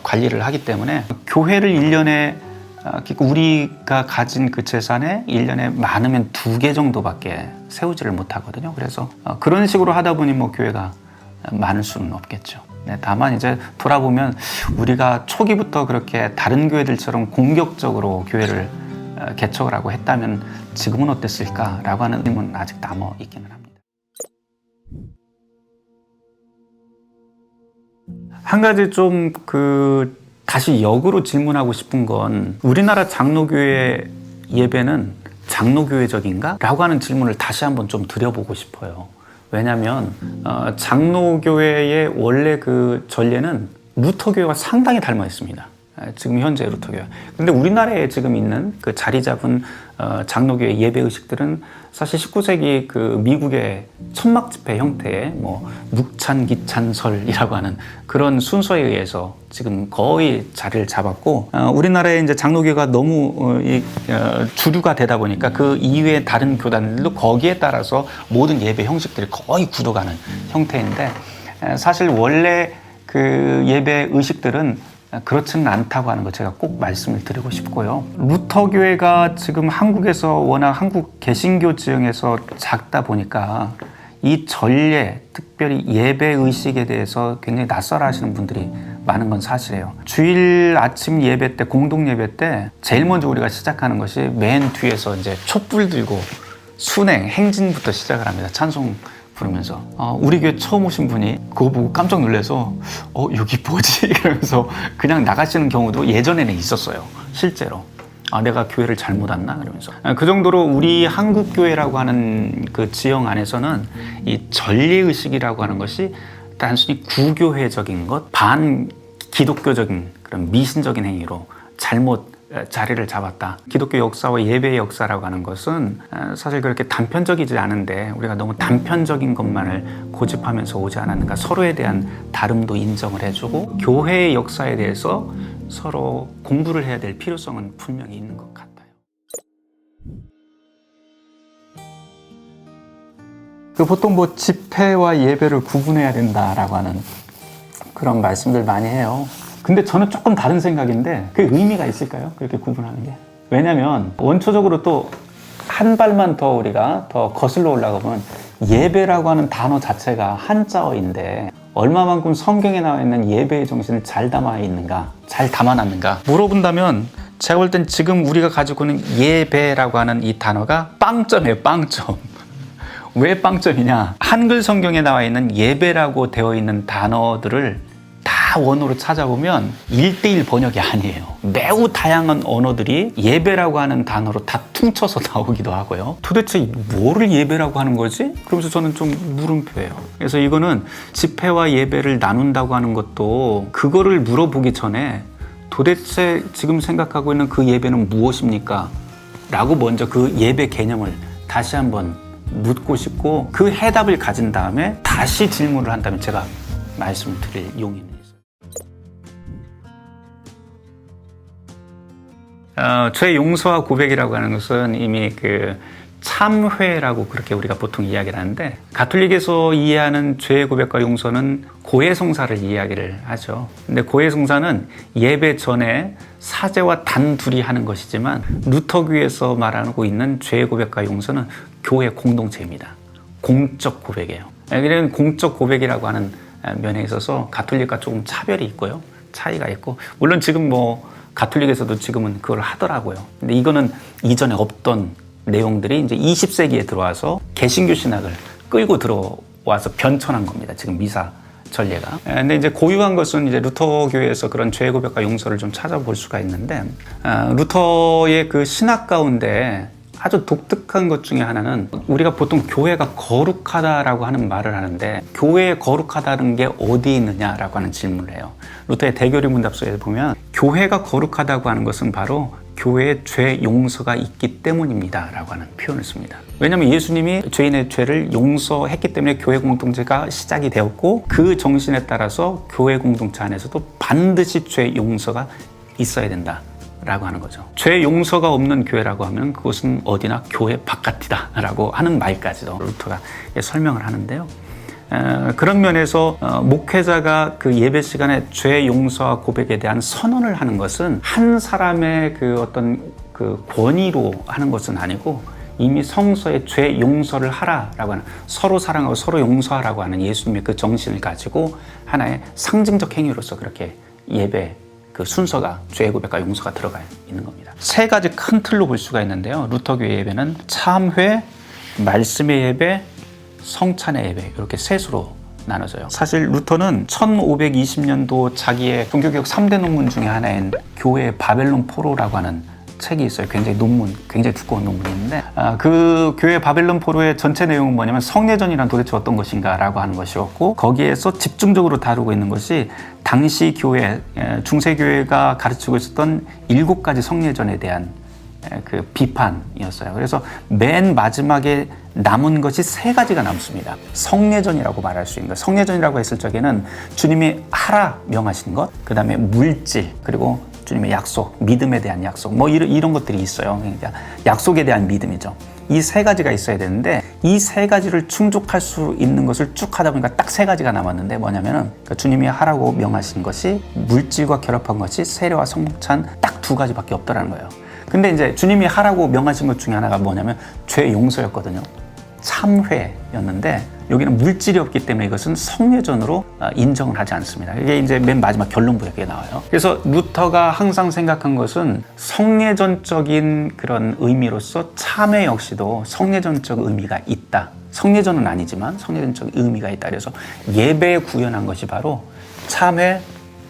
관리를 하기 때문에, 교회를 1년에 우리가 가진 그 재산에 1년에 많으면 2개 정도밖에 세우지를 못하거든요. 그래서 그런 식으로 하다 보니 뭐 교회가 많을 수는 없겠죠. 네, 다만 이제 돌아보면 우리가 초기부터 그렇게 다른 교회들처럼 공격적으로 교회를 개척을 하고 했다면 지금은 어땠을까라고 하는 의문은 아직 남아 있기는 합니다. 한 가지 좀 다시 역으로 질문하고 싶은 건, 우리나라 장로교회 예배는 장로교회적인가? 라고 하는 질문을 다시 한번 좀 드려보고 싶어요. 왜냐하면 장로교회의 원래 그 전례는 루터교회와 상당히 닮아 있습니다. 지금 현재 루터교회. 근데 우리나라에 지금 있는 그 자리 잡은 장로교회 예배 의식들은 사실 19세기 그 미국의 천막 집회 형태의 뭐 묵찬기찬설이라고 하는 그런 순서에 의해서 지금 거의 자리를 잡았고, 우리나라의 이제 장로교회가 너무 주류가 되다 보니까 그 이외의 다른 교단들도 거기에 따라서 모든 예배 형식들이 거의 굳어가는 형태인데, 사실 원래 그 예배 의식들은 그렇지는 않다고 하는 거 제가 꼭 말씀을 드리고 싶고요. 루터교회가 지금 한국에서 워낙 한국 개신교 지형에서 작다 보니까 이 전례, 특별히 예배 의식에 대해서 굉장히 낯설어 하시는 분들이 많은 건 사실이에요. 주일 아침 예배 때, 공동 예배 때 제일 먼저 우리가 시작하는 것이 맨 뒤에서 이제 촛불 들고 순행, 행진부터 시작을 합니다. 찬송 부르면서. 우리 교회 처음 오신 분이 그거 보고 깜짝 놀라서 여기 뭐지? 이러면서 그냥 나가시는 경우도 예전에는 있었어요. 실제로. 내가 교회를 잘못 왔나? 그러면서. 그 정도로 우리 한국 교회라고 하는 그 지형 안에서는 이 전례의식이라고 하는 것이 단순히 구교회적인 것, 반 기독교적인 그런 미신적인 행위로 잘못 자리를 잡았다. 기독교 역사와 예배의 역사라고 하는 것은 사실 그렇게 단편적이지 않은데 우리가 너무 단편적인 것만을 고집하면서 오지 않았는가. 서로에 대한 다름도 인정을 해주고 교회의 역사에 대해서 서로 공부를 해야 될 필요성은 분명히 있는 것 같아요. 보통 뭐 집회와 예배를 구분해야 된다라고 하는 그런 말씀들 많이 해요. 근데 저는 조금 다른 생각인데 그게 의미가 있을까요? 그렇게 구분하는 게. 왜냐면 원초적으로 또 한 발만 더 우리가 더 거슬러 올라가면 예배라고 하는 단어 자체가 한자어인데 얼마만큼 성경에 나와 있는 예배의 정신을 잘 담아 있는가, 잘 담아놨는가 물어본다면 제가 볼 땐 지금 우리가 가지고 있는 예배라고 하는 이 단어가 빵점이에요. 빵점. 왜 빵점이냐? 한글 성경에 나와 있는 예배라고 되어 있는 단어들을 다 원어로 찾아보면 1:1 번역이 아니에요. 매우 다양한 언어들이 예배라고 하는 단어로 다 퉁쳐서 나오기도 하고요. 도대체 뭐를 예배라고 하는 거지? 그러면서 저는 좀 물음표예요. 그래서 이거는 집회와 예배를 나눈다고 하는 것도 그거를 물어보기 전에 도대체 지금 생각하고 있는 그 예배는 무엇입니까? 라고 먼저 그 예배 개념을 다시 한번 묻고 싶고 그 해답을 가진 다음에 다시 질문을 한다면 제가 말씀을 드릴 용의는 있어요. 죄 용서와 고백이라고 하는 것은 이미 그 참회라고 그렇게 우리가 보통 이야기를 하는데 가톨릭에서 이해하는 죄 고백과 용서는 고해성사를 이야기를 하죠. 근데 고해성사는 예배 전에 사제와 단둘이 하는 것이지만 루터교에서 말하고 있는 죄 고백과 용서는 교회 공동체입니다. 공적 고백이에요. 이런 공적 고백이라고 하는 면에 있어서 가톨릭과 조금 차별이 있고요. 차이가 있고 물론 지금 뭐 가톨릭에서도 지금은 그걸 하더라고요. 근데 이거는 이전에 없던 내용들이 이제 20세기에 들어와서 개신교 신학을 끌고 들어와서 변천한 겁니다. 지금 미사 전례가. 근데 이제 고유한 것은 이제 루터교에서 그런 죄 고백과 용서를 좀 찾아볼 수가 있는데 루터의 그 신학 가운데 아주 독특한 것 중에 하나는 우리가 보통 교회가 거룩하다라고 하는 말을 하는데 교회에 거룩하다는 게 어디에 있느냐라고 하는 질문을 해요. 루터의 대교리 문답서에 보면 교회가 거룩하다고 하는 것은 바로 교회에 죄 용서가 있기 때문입니다 라고 하는 표현을 씁니다. 왜냐하면 예수님이 죄인의 죄를 용서했기 때문에 교회 공동체가 시작이 되었고 그 정신에 따라서 교회 공동체 안에서도 반드시 죄 용서가 있어야 된다 라고 하는 거죠. 죄 용서가 없는 교회라고 하면 그것은 어디나 교회 바깥이다 라고 하는 말까지도 루터가 설명을 하는데요. 그런 면에서 목회자가 그 예배 시간에 죄 용서와 고백에 대한 선언을 하는 것은 한 사람의 그 어떤 그 권위로 하는 것은 아니고 이미 성서에 죄 용서를 하라라고 하는 서로 사랑하고 서로 용서하라고 하는 예수님의 그 정신을 가지고 하나의 상징적 행위로서 그렇게 예배 그 순서가 죄 고백과 용서가 들어가 있는 겁니다. 세 가지 큰 틀로 볼 수가 있는데요. 루터교의 예배는 참회, 말씀의 예배, 성찬의 예배 이렇게 셋으로 나눠져요. 사실 루터는 1520년도 자기의 종교개혁 3대 논문 중에 하나인 교회의 바벨론 포로라고 하는 책이 있어요. 굉장히 두꺼운 논문이 있는데 그 교회 바벨론 포로의 전체 내용은 뭐냐면 성례전이란 도대체 어떤 것인가 라고 하는 것이었고 거기에서 집중적으로 다루고 있는 것이 당시 교회, 중세교회가 가르치고 있었던 7가지 성례전에 대한 그 비판이었어요. 그래서 맨 마지막에 남은 것이 3가지가 남습니다. 성례전이라고 말할 수 있는 것. 성례전이라고 했을 적에는 주님이 하라 명하신 것, 그 다음에 물질, 그리고 주님의 약속, 믿음에 대한 약속, 뭐 이런 것들이 있어요. 그러니까 약속에 대한 믿음이죠. 이 세 가지가 있어야 되는데 이 세 가지를 충족할 수 있는 것을 쭉 하다 보니까 딱 세 가지가 남았는데 뭐냐면은 그러니까 주님이 하라고 명하신 것이 물질과 결합한 것이 세례와 성찬 딱 두 가지밖에 없더라는 거예요. 근데 이제 주님이 하라고 명하신 것 중에 하나가 뭐냐면 죄 용서였거든요. 참회였는데 여기는 물질이 없기 때문에 이것은 성례전으로 인정을 하지 않습니다. 이게 이제 맨 마지막 결론부에 그게 나와요. 그래서 루터가 항상 생각한 것은 성례전적인 그런 의미로서 참회 역시도 성례전적 의미가 있다. 성례전은 아니지만 성례전적 의미가 있다. 그래서 예배에 구현한 것이 바로 참회,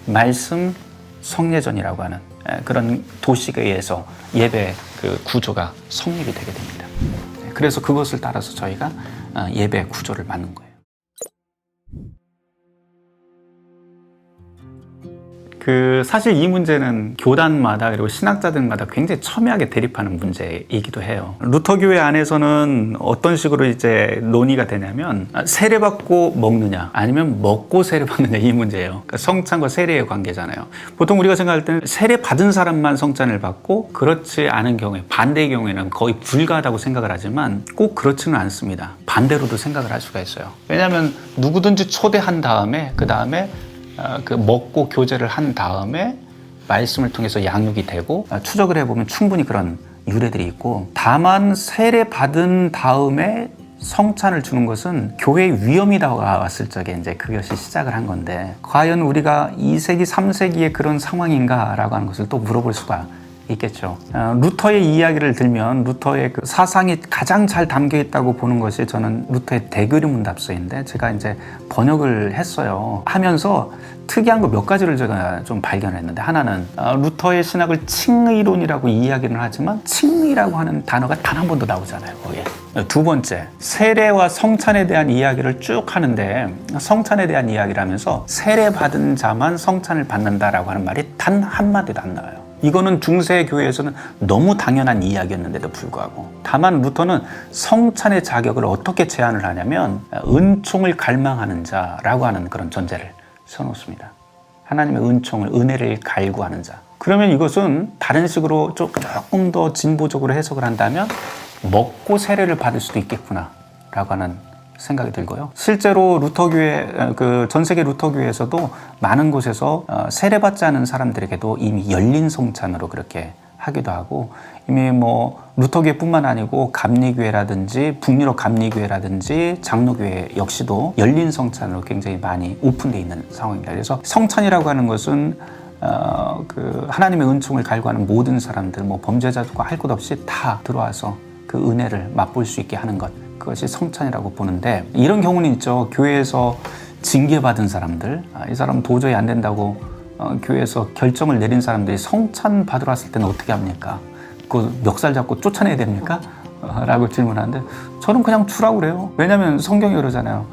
말씀, 성례전이라고 하는 그런 도식에 의해서 예배 그 구조가 성립이 되게 됩니다. 그래서 그것을 따라서 저희가 예배 구조를 만든 거예요. 사실 이 문제는 교단마다 그리고 신학자들마다 굉장히 첨예하게 대립하는 문제이기도 해요. 루터 교회 안에서는 어떤 식으로 이제 논의가 되냐면 세례 받고 먹느냐 아니면 먹고 세례 받느냐 이 문제예요. 그러니까 성찬과 세례의 관계잖아요. 보통 우리가 생각할 때는 세례 받은 사람만 성찬을 받고 그렇지 않은 경우에 반대의 경우에는 거의 불가하다고 생각을 하지만 꼭 그렇지는 않습니다. 반대로도 생각을 할 수가 있어요. 왜냐하면 누구든지 초대한 다음에 그 다음에 먹고 교제를 한 다음에 말씀을 통해서 양육이 되고 추적을 해보면 충분히 그런 유래들이 있고 다만 세례 받은 다음에 성찬을 주는 것은 교회의 위험이 다가왔을 적에 이제 그것이 시작을 한 건데 과연 우리가 2세기, 3세기의 그런 상황인가라고 하는 것을 또 물어볼 수가 있겠죠. 루터의 이야기를 들면 루터의 그 사상이 가장 잘 담겨 있다고 보는 것이 저는 루터의 대교리 문답서인데 제가 이제 번역을 했어요. 하면서 특이한 거 몇 가지를 제가 좀 발견했는데 하나는 루터의 신학을 칭의론이라고 이야기는 하지만 칭의라고 하는 단어가 단 한 번도 나오잖아요. 거기에. 두 번째, 세례와 성찬에 대한 이야기를 쭉 하는데 성찬에 대한 이야기를 하면서 세례 받은 자만 성찬을 받는다라고 하는 말이 단 한마디도 안 나와요. 이거는 중세 교회에서는 너무 당연한 이야기였는데도 불구하고 다만 루터는 성찬의 자격을 어떻게 제한을 하냐면 은총을 갈망하는 자라고 하는 그런 전제를 써놓습니다. 하나님의 은총을, 은혜를 갈구하는 자. 그러면 이것은 다른 식으로 조금 더 진보적으로 해석을 한다면 먹고 세례를 받을 수도 있겠구나 라고 하는 생각이 들고요. 실제로 루터교회, 전 세계 루터교회에서도 많은 곳에서 세례받지 않은 사람들에게도 이미 열린 성찬으로 그렇게 하기도 하고 이미 뭐 루터교회뿐만 아니고 감리교회라든지 북유럽 감리교회라든지 장로교회 역시도 열린 성찬으로 굉장히 많이 오픈되어 있는 상황입니다. 그래서 성찬이라고 하는 것은 하나님의 은총을 갈구하는 모든 사람들, 뭐 범죄자들과 할 것 없이 다 들어와서 그 은혜를 맛볼 수 있게 하는 것. 그것이 성찬이라고 보는데 이런 경우는 있죠. 교회에서 징계받은 사람들, 이 사람은 도저히 안 된다고 교회에서 결정을 내린 사람들이 성찬 받으러 왔을 때는 어떻게 합니까? 그 멱살 잡고 쫓아내야 됩니까? 라고 질문하는데 저는 그냥 주라고 그래요. 왜냐하면 성경이 그러잖아요.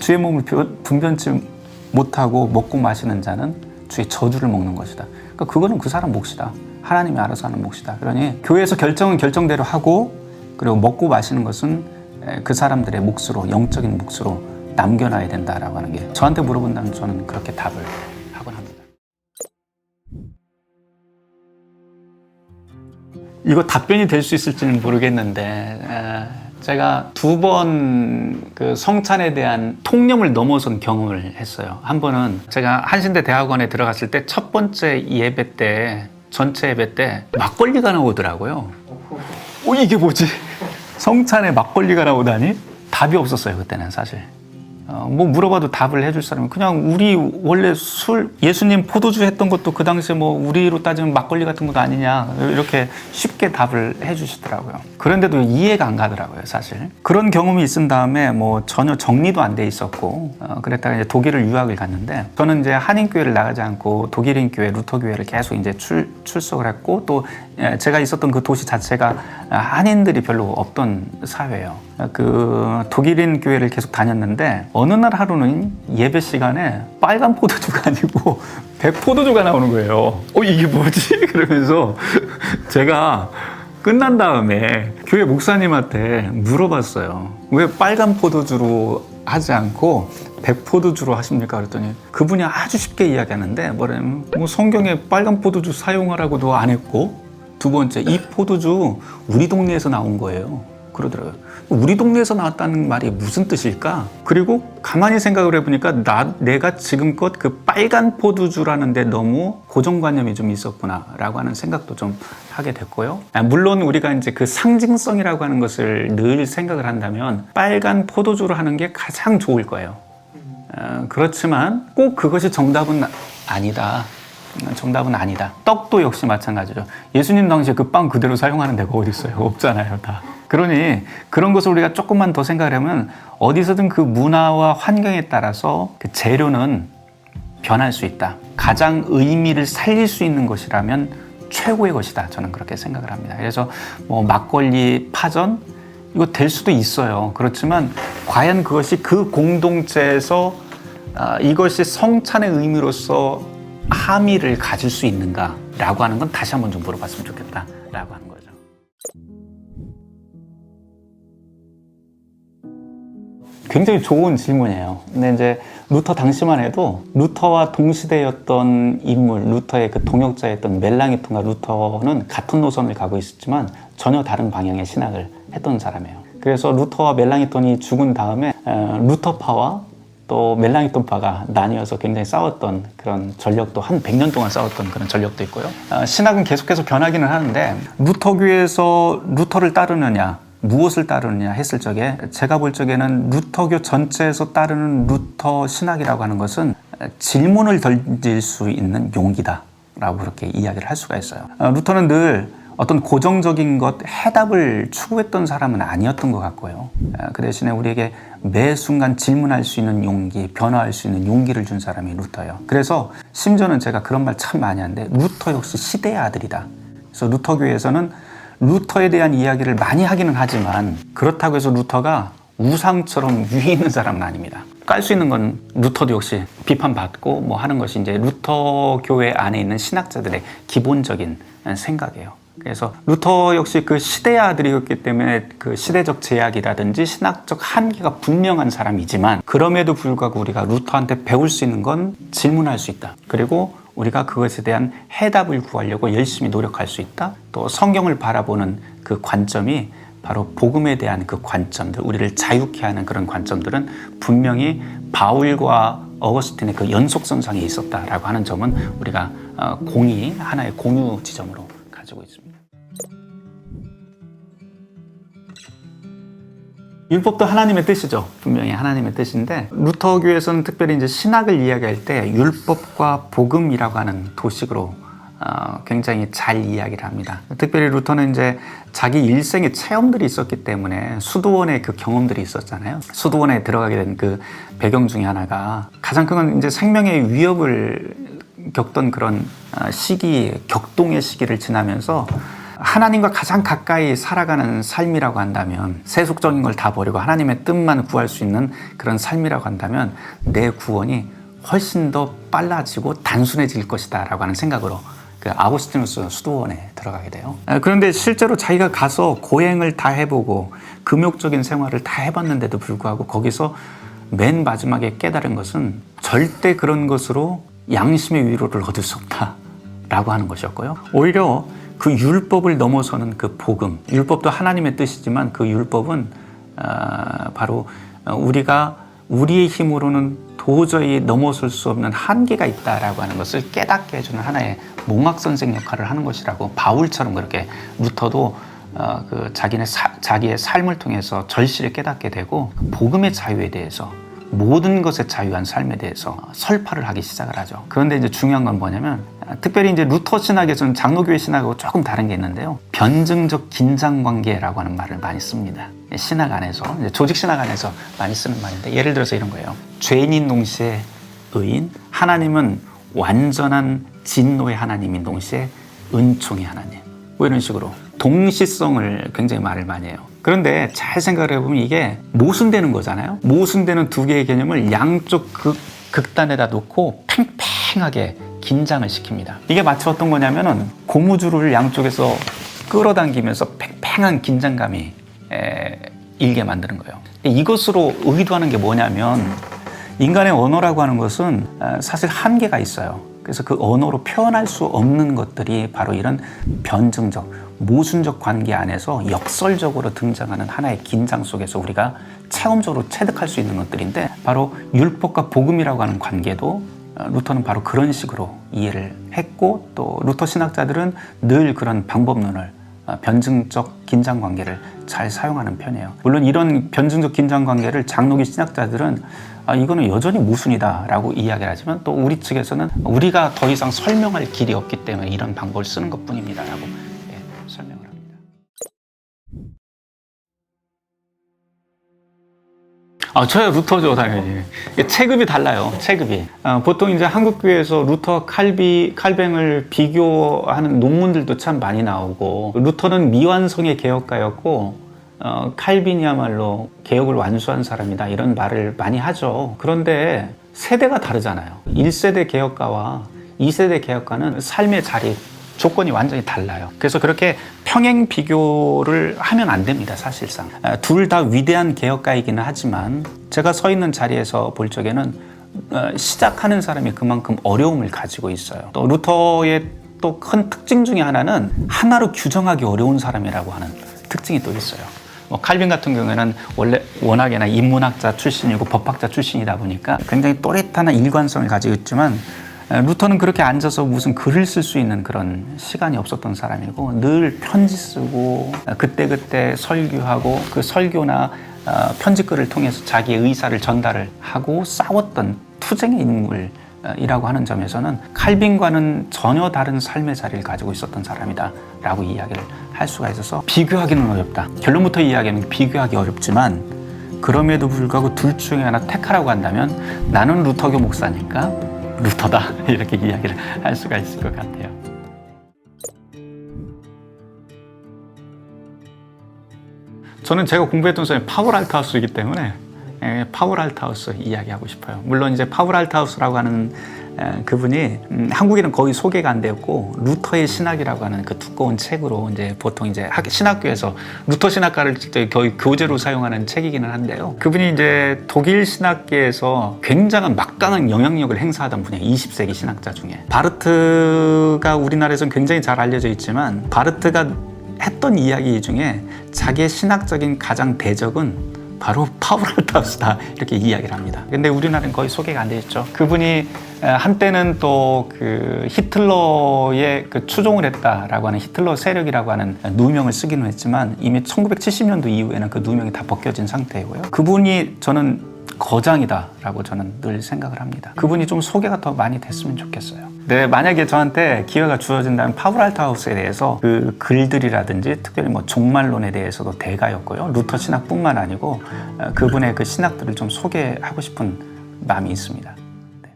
주의 몸을 분변치 못하고 먹고 마시는 자는 주의 저주를 먹는 것이다. 그러니까 그거는 그 사람 몫이다. 하나님이 알아서 하는 몫이다. 그러니 교회에서 결정은 결정대로 하고 그리고 먹고 마시는 것은 그 사람들의 몫으로, 영적인 몫으로 남겨놔야 된다라고 하는 게 저한테 물어본다면 저는 그렇게 답을 하곤 합니다. 이거 답변이 될 수 있을지는 모르겠는데 제가 두 번 그 성찬에 대한 통념을 넘어선 경험을 했어요. 한 번은 제가 한신대 대학원에 들어갔을 때 첫 번째 예배 때, 전체 예배 때 막걸리가 나오더라고요. 이게 뭐지? 성찬에 막걸리가 나오다니? 답이 없었어요, 그때는 사실. 뭐 물어봐도 답을 해줄 사람은 그냥 우리 원래 예수님 포도주 했던 것도 그 당시에 뭐 우리로 따지면 막걸리 같은 것도 아니냐 이렇게 쉽게 답을 해주시더라고요. 그런데도 이해가 안 가더라고요, 사실. 그런 경험이 있은 다음에 뭐 전혀 정리도 안 돼 있었고 그랬다가 이제 독일을 유학을 갔는데 저는 이제 한인교회를 나가지 않고 독일인 교회, 루터교회를 계속 이제 출석을 했고 또 제가 있었던 그 도시 자체가 한인들이 별로 없던 사회예요. 그 독일인 교회를 계속 다녔는데 어느 날 하루는 예배 시간에 빨간 포도주가 아니고 백포도주가 나오는 거예요. 이게 뭐지? 그러면서 제가 끝난 다음에 교회 목사님한테 물어봤어요. 왜 빨간 포도주로 하지 않고 백포도주로 하십니까? 그랬더니 그분이 아주 쉽게 이야기하는데 뭐냐면 뭐 성경에 빨간 포도주 사용하라고도 안 했고, 두 번째, 이 포도주 우리 동네에서 나온 거예요. 그러더라고요. 우리 동네에서 나왔다는 말이 무슨 뜻일까? 그리고 가만히 생각을 해보니까 내가 지금껏 그 빨간 포도주라는데 너무 고정관념이 좀 있었구나 라고 하는 생각도 좀 하게 됐고요. 물론 우리가 이제 그 상징성이라고 하는 것을 늘 생각을 한다면 빨간 포도주로 하는 게 가장 좋을 거예요. 그렇지만 꼭 그것이 정답은 아니다. 정답은 아니다. 떡도 역시 마찬가지죠. 예수님 당시에 그 빵 그대로 사용하는 데가 어디 있어요? 없잖아요, 다. 그러니 그런 것을 우리가 조금만 더 생각을 하면 어디서든 그 문화와 환경에 따라서 그 재료는 변할 수 있다. 가장 의미를 살릴 수 있는 것이라면 최고의 것이다. 저는 그렇게 생각을 합니다. 그래서 뭐 막걸리, 파전 이거 될 수도 있어요. 그렇지만 과연 그것이 그 공동체에서 이것이 성찬의 의미로서 함의를 가질 수 있는가라고 하는 건 다시 한번 좀 물어봤으면 좋겠다라고 하는 거죠. 굉장히 좋은 질문이에요. 근데 이제 루터 당시만 해도 루터와 동시대였던 인물, 루터의 그 동역자였던 멜랑이톤과 루터는 같은 노선을 가고 있었지만 전혀 다른 방향의 신학을 했던 사람이에요. 그래서 루터와 멜랑이톤이 죽은 다음에 루터파와 또 멜랑이톤파가 나뉘어서 굉장히 싸웠던 그런 전력도 한 100년 동안 싸웠던 그런 전력도 있고요. 신학은 계속해서 변하기는 하는데 루터교에서 루터를 따르느냐 무엇을 따르느냐 했을 적에 제가 볼 적에는 루터교 전체에서 따르는 루터 신학이라고 하는 것은 질문을 던질 수 있는 용기다 라고 그렇게 이야기를 할 수가 있어요. 루터는 늘 어떤 고정적인 것, 해답을 추구했던 사람은 아니었던 것 같고요. 그 대신에 우리에게 매 순간 질문할 수 있는 용기, 변화할 수 있는 용기를 준 사람이 루터예요. 그래서 심지어는 제가 그런 말 참 많이 하는데 루터 역시 시대의 아들이다. 그래서 루터교에서는 루터에 대한 이야기를 많이 하기는 하지만 그렇다고 해서 루터가 우상처럼 위에 있는 사람은 아닙니다. 깔 수 있는 건 루터도 역시 비판받고 뭐 하는 것이 이제 루터 교회 안에 있는 신학자들의 기본적인 생각이에요. 그래서 루터 역시 그 시대의 아들이었기 때문에 그 시대적 제약이라든지 신학적 한계가 분명한 사람이지만 그럼에도 불구하고 우리가 루터한테 배울 수 있는 건 질문할 수 있다. 그리고 우리가 그것에 대한 해답을 구하려고 열심히 노력할 수 있다. 또 성경을 바라보는 그 관점이 바로 복음에 대한 그 관점들, 우리를 자유케 하는 그런 관점들은 분명히 바울과 어거스틴의 그 연속선상에 있었다라고 하는 점은 우리가 하나의 공유 지점으로 가지고 있습니다. 율법도 하나님의 뜻이죠. 분명히 하나님의 뜻인데 루터교에서는 특별히 이제 신학을 이야기할 때 율법과 복음이라고 하는 도식으로 굉장히 잘 이야기를 합니다. 특별히 루터는 이제 자기 일생의 체험들이 있었기 때문에 수도원의 그 경험들이 있었잖아요. 수도원에 들어가게 된 그 배경 중에 하나가 가장 큰 건 이제 생명의 위협을 겪던 그런 격동의 시기를 지나면서 하나님과 가장 가까이 살아가는 삶이라고 한다면 세속적인 걸 다 버리고 하나님의 뜻만 구할 수 있는 그런 삶이라고 한다면 내 구원이 훨씬 더 빨라지고 단순해질 것이다 라고 하는 생각으로 그 아우구스티누스 수도원에 들어가게 돼요. 그런데 실제로 자기가 가서 고행을 다 해보고 금욕적인 생활을 다 해봤는데도 불구하고 거기서 맨 마지막에 깨달은 것은 절대 그런 것으로 양심의 위로를 얻을 수 없다라고 하는 것이었고요. 오히려 그 율법을 넘어서는 그 복음, 율법도 하나님의 뜻이지만 그 율법은 바로 우리가 우리의 힘으로는 도저히 넘어설 수 없는 한계가 있다라고 하는 것을 깨닫게 해주는 하나의 몽학선생 역할을 하는 것이라고 바울처럼 그렇게 루터도 자기의 삶을 통해서 절실히 깨닫게 되고 복음의 자유에 대해서 모든 것에 자유한 삶에 대해서 설파를 하기 시작을 하죠. 그런데 이제 중요한 건 뭐냐면 특별히 이제 루터 신학에서는 장로교회 신학하고 조금 다른 게 있는데요. 변증적 긴장관계라고 하는 말을 많이 씁니다. 신학 안에서, 이제 조직 신학 안에서 많이 쓰는 말인데 예를 들어서 이런 거예요. 죄인인 동시에 의인, 하나님은 완전한 진노의 하나님인 동시에 은총의 하나님. 뭐 이런 식으로 동시성을 굉장히 말을 많이 해요. 그런데 잘 생각을 해보면 이게 모순되는 거잖아요. 모순되는 두 개의 개념을 양쪽 극단에다 놓고 팽팽하게 긴장을 시킵니다. 이게 마치 어떤 거냐면은 고무줄을 양쪽에서 끌어당기면서 팽팽한 긴장감이 일게 만드는 거예요. 이것으로 의도하는 게 뭐냐면 인간의 언어라고 하는 것은 사실 한계가 있어요. 그래서 그 언어로 표현할 수 없는 것들이 바로 이런 변증적, 모순적 관계 안에서 역설적으로 등장하는 하나의 긴장 속에서 우리가 체험적으로 체득할 수 있는 것들인데, 바로 율법과 복음이라고 하는 관계도 루터는 바로 그런 식으로 이해를 했고, 또 루터 신학자들은 늘 그런 방법론을, 변증적 긴장 관계를 잘 사용하는 편이에요. 물론 이런 변증적 긴장 관계를 장로교 신학자들은 이거는 여전히 모순이다 라고 이야기를 하지만, 또 우리 측에서는 우리가 더 이상 설명할 길이 없기 때문에 이런 방법을 쓰는 것 뿐입니다 라고 설명을 합니다. 저야 루터죠, 당연히. 체급이 달라요, 체급이. 보통 이제 한국교회에서 루터, 칼뱅을 비교하는 논문들도 참 많이 나오고, 루터는 미완성의 개혁가였고, 칼빈이야말로 개혁을 완수한 사람이다, 이런 말을 많이 하죠. 그런데 세대가 다르잖아요. 1세대 개혁가와 2세대 개혁가는 삶의 자리, 조건이 완전히 달라요. 그래서 그렇게 평행 비교를 하면 안 됩니다, 사실상. 둘 다 위대한 개혁가이기는 하지만 제가 서 있는 자리에서 볼 적에는 시작하는 사람이 그만큼 어려움을 가지고 있어요. 또 루터의 또 큰 특징 중에 하나는 하나로 규정하기 어려운 사람이라고 하는 특징이 또 있어요. 칼빈 같은 경우에는 원래 워낙에나 인문학자 출신이고 법학자 출신이다 보니까 굉장히 또렷한 일관성을 가지고 있지만, 루터는 그렇게 앉아서 무슨 글을 쓸 수 있는 그런 시간이 없었던 사람이고, 늘 편지 쓰고 그때그때 설교하고, 그 설교나 편지글을 통해서 자기의 의사를 전달을 하고 싸웠던 투쟁의 인물이라고 하는 점에서는 칼빈과는 전혀 다른 삶의 자리를 가지고 있었던 사람이다 라고 이야기를 할 수가 있어서 비교하기는 어렵다. 결론부터 이야기하면 비교하기 어렵지만, 그럼에도 불구하고 둘 중에 하나 택하라고 한다면 나는 루터교 목사니까 루터다, 이렇게 이야기를 할 수가 있을 것 같아요. 저는 제가 공부했던 수업이 파울 알트하우스이기 때문에 파울 알트하우스 이야기하고 싶어요. 물론 이제 파울 알트하우스라고 하는 그분이 한국에는 거의 소개가 안 되었고, 루터의 신학이라고 하는 그 두꺼운 책으로 이제 보통 이제 신학교에서 루터 신학가를 거의 교재로 사용하는 책이기는 한데요. 그분이 이제 독일 신학계에서 굉장한 막강한 영향력을 행사하던 분이에요. 20세기 신학자 중에. 바르트가 우리나라에서는 굉장히 잘 알려져 있지만, 바르트가 했던 이야기 중에 자기의 신학적인 가장 대적은 바로 파울 알트하우스다, 이렇게 이야기를 합니다. 근데 우리나라는 거의 소개가 안 돼 있죠. 그분이 한때는 또 그 히틀러에 그 추종을 했다라고 하는 히틀러 세력이라고 하는 누명을 쓰기는 했지만, 이미 1970년도 이후에는 그 누명이 다 벗겨진 상태이고요. 그분이 저는 거장이다라고 저는 늘 생각을 합니다. 그분이 좀 소개가 더 많이 됐으면 좋겠어요. 네, 만약에 저한테 기회가 주어진다면 파울 알트하우스에 대해서 그 글들이라든지 특별히 뭐 종말론에 대해서도 대가였고요. 루터 신학뿐만 아니고 그분의 그 신학들을 좀 소개하고 싶은 마음이 있습니다. 네.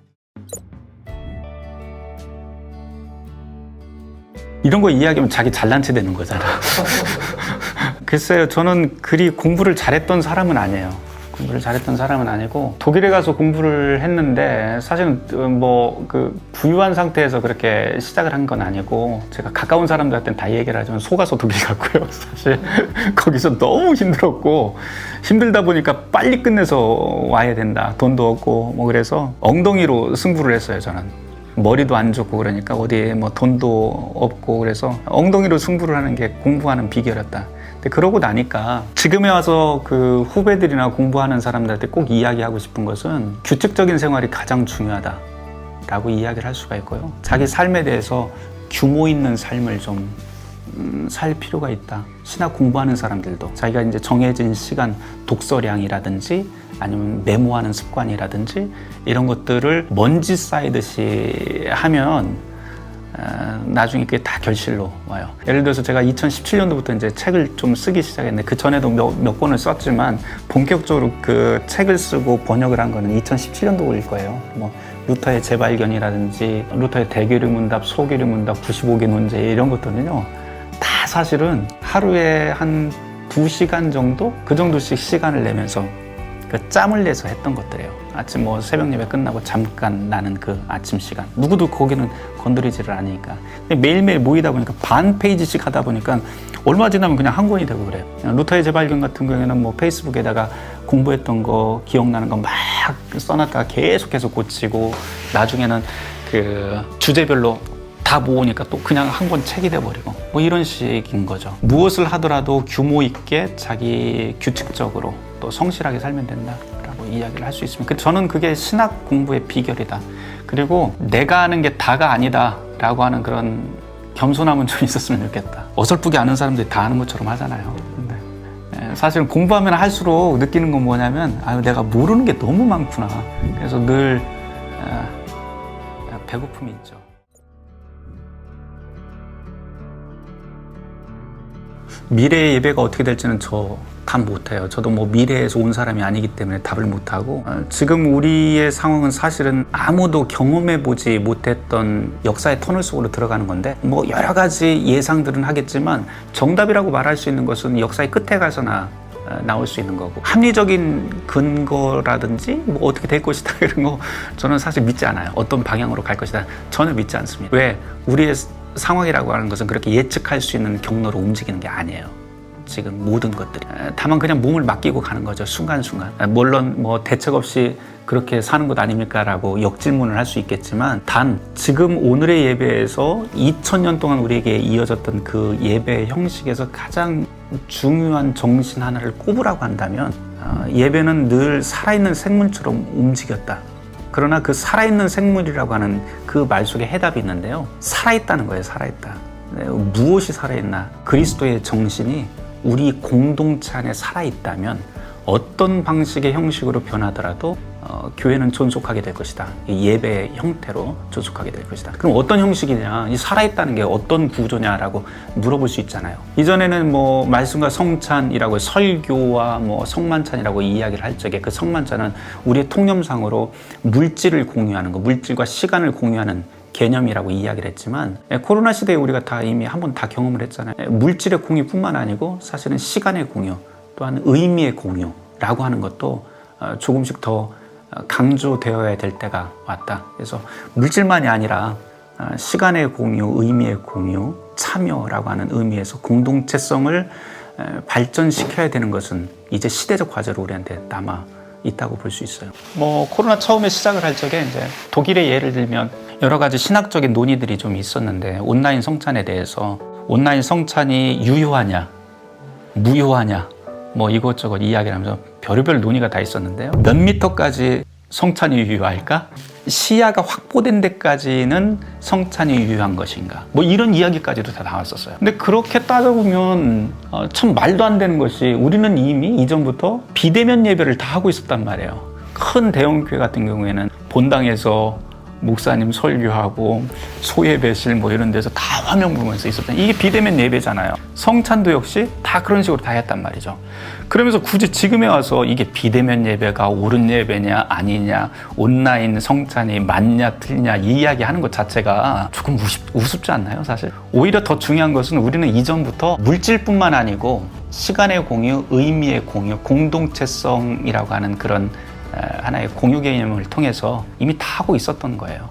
이런 거 이야기하면 자기 잘난 체 되는 거잖아. 글쎄요, 저는 그리 공부를 잘했던 사람은 아니에요. 공부를 잘했던 사람은 아니고, 독일에 가서 공부를 했는데 사실은 뭐 그 부유한 상태에서 그렇게 시작을 한 건 아니고, 제가 가까운 사람들한테는 다 얘기를 하지만 속아서 독일 갔고요. 사실 거기서 너무 힘들었고, 힘들다 보니까 빨리 끝내서 와야 된다, 돈도 없고 뭐, 그래서 엉덩이로 승부를 했어요. 저는 머리도 안 좋고 그러니까 어디에 뭐 돈도 없고, 그래서 엉덩이로 승부를 하는 게 공부하는 비결이었다. 근데 그러고 나니까 지금에 와서 그 후배들이나 공부하는 사람들한테 꼭 이야기하고 싶은 것은 규칙적인 생활이 가장 중요하다라고 이야기를 할 수가 있고요. 자기 삶에 대해서 규모 있는 삶을 좀 살 필요가 있다. 신학 공부하는 사람들도 자기가 이제 정해진 시간 독서량이라든지 아니면 메모하는 습관이라든지 이런 것들을 먼지 쌓이듯이 하면 나중에 그게 다 결실로 와요. 예를 들어서 제가 2017년도부터 이제 책을 좀 쓰기 시작했는데, 그 전에도 몇 권을 썼지만 본격적으로 그 책을 쓰고 번역을 한 거는 2017년도일 거예요. 뭐 루터의 재발견이라든지 루터의 대교리 문답, 소교리 문답, 95개 논제 이런 것들은요, 다 사실은 하루에 한 2시간 정도? 그 정도씩 시간을 내면서 그 짬을 내서 했던 것들이에요. 아침 뭐 새벽 예배 끝나고 잠깐 나는 그 아침 시간. 누구도 거기는 건드리지를 않으니까. 근데 매일매일 모이다 보니까 반 페이지씩 하다 보니까 얼마 지나면 그냥 한 권이 되고 그래요. 루터의 재발견 같은 경우에는 뭐 페이스북에다가 공부했던 거 기억나는 거 막 써놨다가 계속해서 고치고 나중에는 그 주제별로 다 모으니까 또 그냥 한 권 책이 돼버리고 뭐 이런 식인 거죠. 무엇을 하더라도 규모 있게 자기 규칙적으로 또 성실하게 살면 된다라고 이야기를 할 수 있습니다. 저는 그게 신학 공부의 비결이다. 그리고 내가 아는 게 다가 아니다라고 하는 그런 겸손함은 좀 있었으면 좋겠다. 어설프게 아는 사람들이 다 아는 것처럼 하잖아요. 근데 사실은 공부하면 할수록 느끼는 건 뭐냐면 내가 모르는 게 너무 많구나. 그래서 늘 배고픔이 있죠. 미래의 예배가 어떻게 될지는 저 답 못해요. 저도 뭐 미래에서 온 사람이 아니기 때문에 답을 못하고 지금 우리의 상황은 사실은 아무도 경험해보지 못했던 역사의 터널 속으로 들어가는 건데 뭐 여러 가지 예상들은 하겠지만 정답이라고 말할 수 있는 것은 역사의 끝에 가서나 나올 수 있는 거고 합리적인 근거라든지 뭐 어떻게 될 것이다 이런 거 저는 사실 믿지 않아요. 어떤 방향으로 갈 것이다 전혀 믿지 않습니다. 왜? 우리의 상황이라고 하는 것은 그렇게 예측할 수 있는 경로로 움직이는 게 아니에요. 지금 모든 것들이 다만 그냥 몸을 맡기고 가는 거죠. 순간순간. 물론 뭐 대책 없이 그렇게 사는 것 아닙니까? 라고 역질문을 할 수 있겠지만 단 지금 오늘의 예배에서 2000년 동안 우리에게 이어졌던 그 예배 형식에서 가장 중요한 정신 하나를 꼽으라고 한다면 예배는 늘 살아있는 생물처럼 움직였다. 그러나 그 살아있는 생물이라고 하는 그 말 속에 해답이 있는데요. 살아있다는 거예요. 살아있다. 무엇이 살아있나? 그리스도의 정신이 우리 공동체 안에 살아있다면 어떤 방식의 형식으로 변하더라도 교회는 존속하게 될 것이다. 이 예배의 형태로 존속하게 될 것이다. 그럼 어떤 형식이냐? 이 살아있다는 게 어떤 구조냐라고 물어볼 수 있잖아요. 이전에는 뭐 말씀과 성찬이라고 설교와 뭐 성만찬이라고 이야기를 할 적에 그 성만찬은 우리의 통념상으로 물질을 공유하는 거, 물질과 시간을 공유하는 개념이라고 이야기를 했지만 코로나 시대에 우리가 다 이미 한번 다 경험을 했잖아요. 물질의 공유뿐만 아니고 사실은 시간의 공유 또한 의미의 공유라고 하는 것도 조금씩 더 강조되어야 될 때가 왔다. 그래서 물질만이 아니라 시간의 공유, 의미의 공유, 참여라고 하는 의미에서 공동체성을 발전시켜야 되는 것은 이제 시대적 과제로 우리한테 남아 있다고 볼 수 있어요. 뭐 코로나 처음에 시작을 할 적에 이제 독일의 예를 들면 여러 가지 신학적인 논의들이 좀 있었는데 온라인 성찬에 대해서 온라인 성찬이 유효하냐, 무효하냐 뭐 이것저것 이야기를 하면서 별의별 논의가 다 있었는데요. 몇 미터까지 성찬이 유효할까? 시야가 확보된 데까지는 성찬이 유효한 것인가? 뭐 이런 이야기까지도 다 나왔었어요. 근데 그렇게 따져보면 참 말도 안 되는 것이 우리는 이미 이전부터 비대면 예배를 다 하고 있었단 말이에요. 큰 대형교회 같은 경우에는 본당에서 목사님 설교하고 소예배실 뭐 이런 데서 다 화면 보면서 있었던 이게 비대면 예배잖아요. 성찬도 역시 다 그런 식으로 다 했단 말이죠. 그러면서 굳이 지금에 와서 이게 비대면 예배가 옳은 예배냐 아니냐 온라인 성찬이 맞냐 틀리냐 이 이야기 하는 것 자체가 조금 우습지 않나요 사실? 오히려 더 중요한 것은 우리는 이전부터 물질뿐만 아니고 시간의 공유, 의미의 공유, 공동체성이라고 하는 그런 하나의 공유 개념을 통해서 이미 다 하고 있었던 거예요.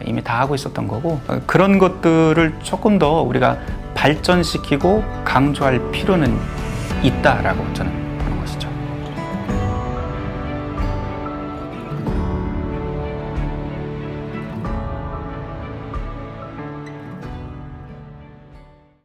이미 다 하고 있었던 거고 그런 것들을 조금 더 우리가 발전시키고 강조할 필요는 있다라고 저는